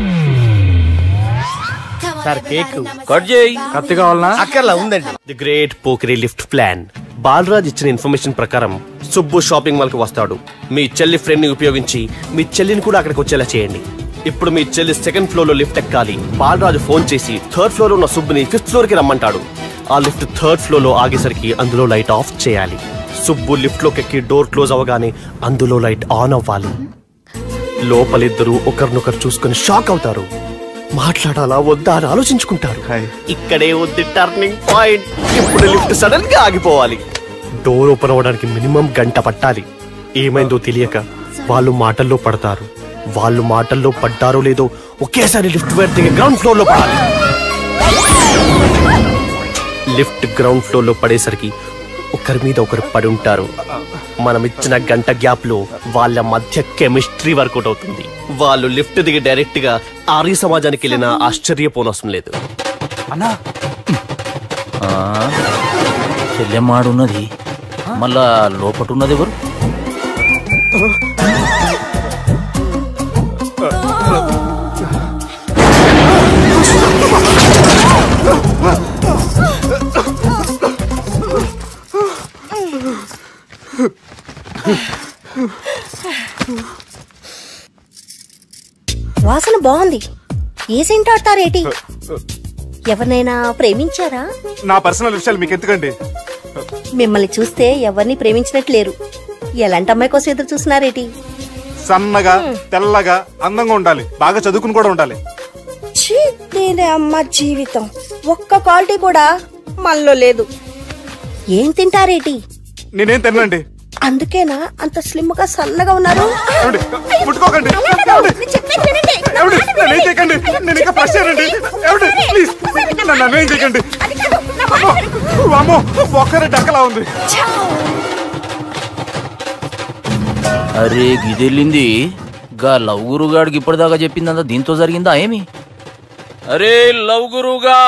సార్ కేక్ కట్ చేయి. కత్తి కావాలనా? అక్కర్లా ఉందండి. ది గ్రేట్ పోకరీ లిఫ్ట్ ప్లాన్. బాలరాజ్ ఇచ్చిన ఇన్ఫర్మేషన్ ప్రకారం సుబ్బు షాపింగ్ మాల్ కి వస్తాడు. మీ చెల్లి ఫ్రెండ్ ని ఉపయోగించి మీ చెల్లిని కూడా అక్కడికి వచ్చేలా చేయండి. ఇప్పుడు మీ చెల్లి 2nd floor లో లిఫ్ట్ ఎక్కాలి. బాలరాజు ఫోన్ చేసి 3rd floor లో ఉన్న సుబ్బుని 5th floor కి రమ్మంటాడు. ఆ లిఫ్ట్ 3rd floor లో ఆగేసరికి అందులో లైట్ ఆఫ్ చేయాలి. సుబ్బు లిఫ్ట్ లోకి ఎక్కి డోర్ క్లోజ్ అవ్వగానే అందులో లైట్ ఆన్ అవ్వాలి. లోపలిద్దరూ ఒకరినొకరు చూసుకుని షాక్ అవుతారు. మాట్లాడాలా వద్దా అని ఆలోచించుకుంటారు. ఇక్కడే ఉంది టర్నింగ్ పాయింట్. ఇప్పుడు లిఫ్ట్ సడన్ గా ఆగిపోవాలి. డోర్ ఓపెన్ అవ్వడానికి మినిమం గంట పట్టాలి. ఏమైందో తెలియక వాళ్ళు మాటల్లో పడతారు. వాళ్ళు మాటల్లో పడ్డారో లేదో ఒకేసారి లిఫ్ట్ వైర్ దిగి గ్రౌండ్ ఫ్లోర్ లో పడాలి. లిఫ్ట్ గ్రౌండ్ ఫ్లోర్ లో పడేసరికి ఒకరి మీద ఒకరు పడి ఉంటారు. మనం ఇచ్చిన గంట గ్యాప్ లో వాళ్ళ మధ్య కెమిస్ట్రీ వర్కౌట్ అవుతుంది. వాళ్ళు లిఫ్ట్ దిగి డైరెక్ట్ గా ఆర్య సమాజానికి వెళ్ళినా ఆశ్చర్యపోనవసరం లేదు. అన్నా చెల్లెమ్మాడున్నది, మళ్ళా లోపటున్నది ఎవరు? వాసన బాగుంది. ఏ సెంట్ ఆడతారేటి? ఎవరినైనా ప్రేమించారా? నా పర్సనల్ విషయాలు మీకు ఎందుకండి? మిమ్మల్ని చూస్తే ఎవరిని ప్రేమించినట్లేరు. ఎలాంటి అమ్మాయి కోసం ఎదురు చూస్తున్నారేటి? సన్నగా తెల్లగా అందంగా ఉండాలి, బాగా చదువుకుని కూడా ఉండాలి. నేనే అమ్మ జీవితం ఒక్క క్వాలిటీ కూడా మనలో లేదు. ఏం తింటారేటి? నేనేం తినండి. అందుకేనా అంత స్లిమ్ గా సన్నగా ఉన్నారు? ముట్టుకోకండి, నేను ఇంకా ఫస్ట్ చేయండి. ప్లీజ్ నన్ను అన్యాయం చేయకండి. ఒక్కరే డక్కలా ఉంది. అరే గిదెళ్ళింది గా లవ్ గురుగాడికి ఇప్పటిదాకా చెప్పిందంతా దీంతో జరిగిందా ఏమి? అరే లవ్ గురుగా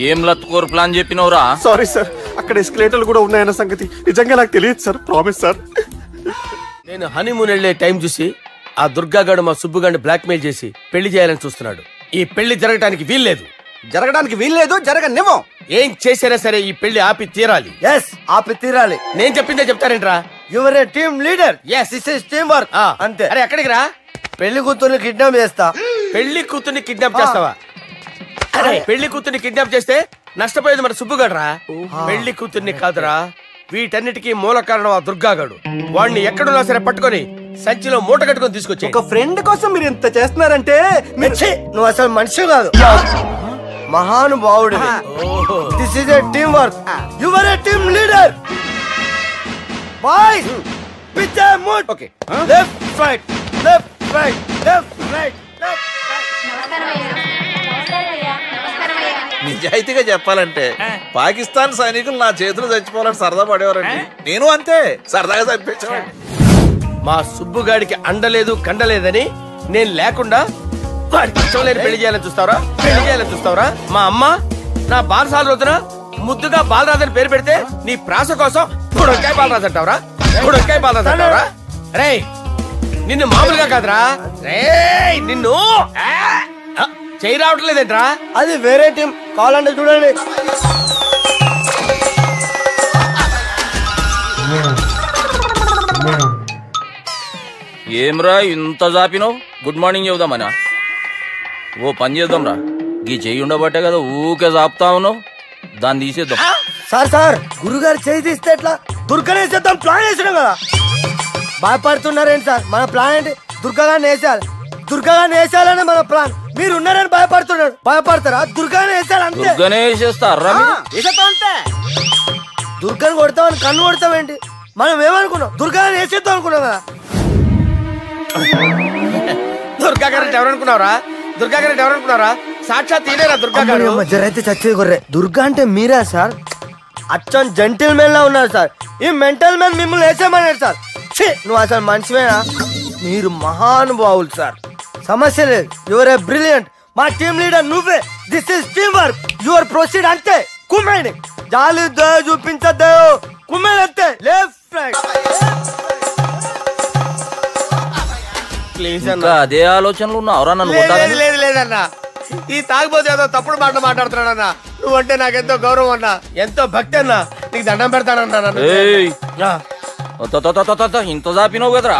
ఏం లత్కోర్ ప్లాన్ చెప్పినవురా? సారీ సార్, అక్కడ ఎస్కలేటర్లు కూడా ఉన్నాయన్న సంగతి నిజంగా నాకు తెలియదు సార్. Promise sir. నేను హనీమూన్ వెళ్లే టైం చూసి ఆ దుర్గాగాడు మా సుబ్బుగాడిని బ్లాక్ మెయిల్ చేసి పెళ్లి చేయాలని చూస్తున్నాడు. ఈ పెళ్లి జరగడానికి వీల్లేదు. జరగనివ్వం. ఏం చేసినా సరే ఈ పెళ్లి ఆపి తీరాలి. ఆపి తీరాలి. నేను చెప్పిందే చెప్తారేంట్రా? Your a team leader. This is team work. అంతే. అరే ఎక్కడికి రా? పెళ్లి కూతుర్ని కిడ్నాప్ చేస్తా. పెళ్లి కూతుర్ని కిడ్నాప్ చేస్తావా? అరే పెళ్లి కూతుర్ని కిడ్నాప్ చేస్తే నష్టపోయేది మన సుబ్బుగాడ్రా. పెళ్లి కూతుర్ని కాదురా, వీటన్నిటికీ మూల కారణం ఆ దుర్గాగాడు. వాడిని ఎక్కడున్నా సరే పట్టుకొని సంచిలో మూట కట్టుకొని తీసుకొచ్చి. ఒక ఫ్రెండ్ కోసం మీరు ఇంత చేస్తున్నారంటే నువ్వు అసలు మనిషి కాదు. మహానుభావుడు. This is a team work. You are a team leader. Boys pitch move. Okay left right left right left right left నిజాయితీగా చెప్పాలంటే పాకిస్తాన్ సైనికులు నా చేతులు చచ్చిపోవాలని సరదా పడేవారండి. నేను అంతే సరదాగా చనిపించేవాడిని. మా సుబ్బుగాడికి అండలేదు కండలేదని నేను లేకుండా వాడికి ఇష్టం లేని పెళ్లి చేయాలని చూస్తావరా? పెళ్లి చేయాలని చూస్తావరా? మా అమ్మ నా బాలసాల రోజున ముద్దుగా బాలరాజు అని పేరు పెడితే నీ ప్రాస కోసం గుడొక్కాయ బాలరాజు అంటావరా? గుడొక్కాయ బాలరాజు అంటావరా? రే నిన్ను మామూలుగా కాదురా, రే నిన్ను చేయి రావట్లేదేంట్రా? అది వేరే టీం కావాలంటే చూడండి. ఏమ్రా ఇంత జాపినావు? Good morning చెబుదామనా? ఓ పని చేద్దాంరా, గీ చెయ్యి ఉండబట్టే కదా ఊకే జాపుతా ఉన్నావు, దాన్ని తీసేద్దాం. సార్ గురుగారు చేయి తీస్తే ఎట్లా? దుర్గనేసేద్దాం ప్లాన్ వేసినాం కదా. భయపడుతున్నారేంటి సార్? మన ప్లాన్ ఏంటి? దుర్గాగాన్ని వేసేయాలి. దుర్గాగాన్ని వేసేయాలని మన ప్లాన్. మీరు ఉన్నారని భయపడుతున్నాడు. భయపడతారా? దుర్గానే వేసేయాలి అంతే. దుర్గానే వేసేస్తారా? అంతే. దుర్గాని కొడతామని కన్ను కొడతామేంటి? మనం ఏమనుకున్నాం? దుర్గాని వేసేద్దాం అనుకున్నాం కదా. దుర్గా గారు ఎవరనుకున్నారా? దుర్గా గారు ఎవరనుకున్నారా? సాక్షాత్ తీరేరా దుర్గా గారు. జరైతే చచ్చే గొర్రె. దుర్గా అంటే మీరా సార్? అచ్చం జెంటిల్ మెన్ లా ఉన్నారు సార్. ఈ మెంటల్ మెన్ మిమ్మల్ని వేసేమన్నారు సార్. నువ్వు అసలు మనిషివేనా? మీరు మహానుభావులు సార్. సమస్య లేదు. Your a brilliant. మా టీమ్ లీడర్ నువ్వే. This is team work. Your proceed అంతే. కుమ్మేడి జాలి చూపించద్దు. కుమ్మేడి అంతే. Left right. అదే ఆలోచనలు ఉన్నావురా? లేదన్నా, ఈ తాగిపోతే ఏదో తప్పుడు మాట మాట్లాడుతున్నాడన్నా. నువ్వంటే నాకెంతో గౌరవం అన్నా, ఎంతో భక్తి అన్నా. నీకు దండం పెడతానన్నా. ఇంత జాపినావు కదరా?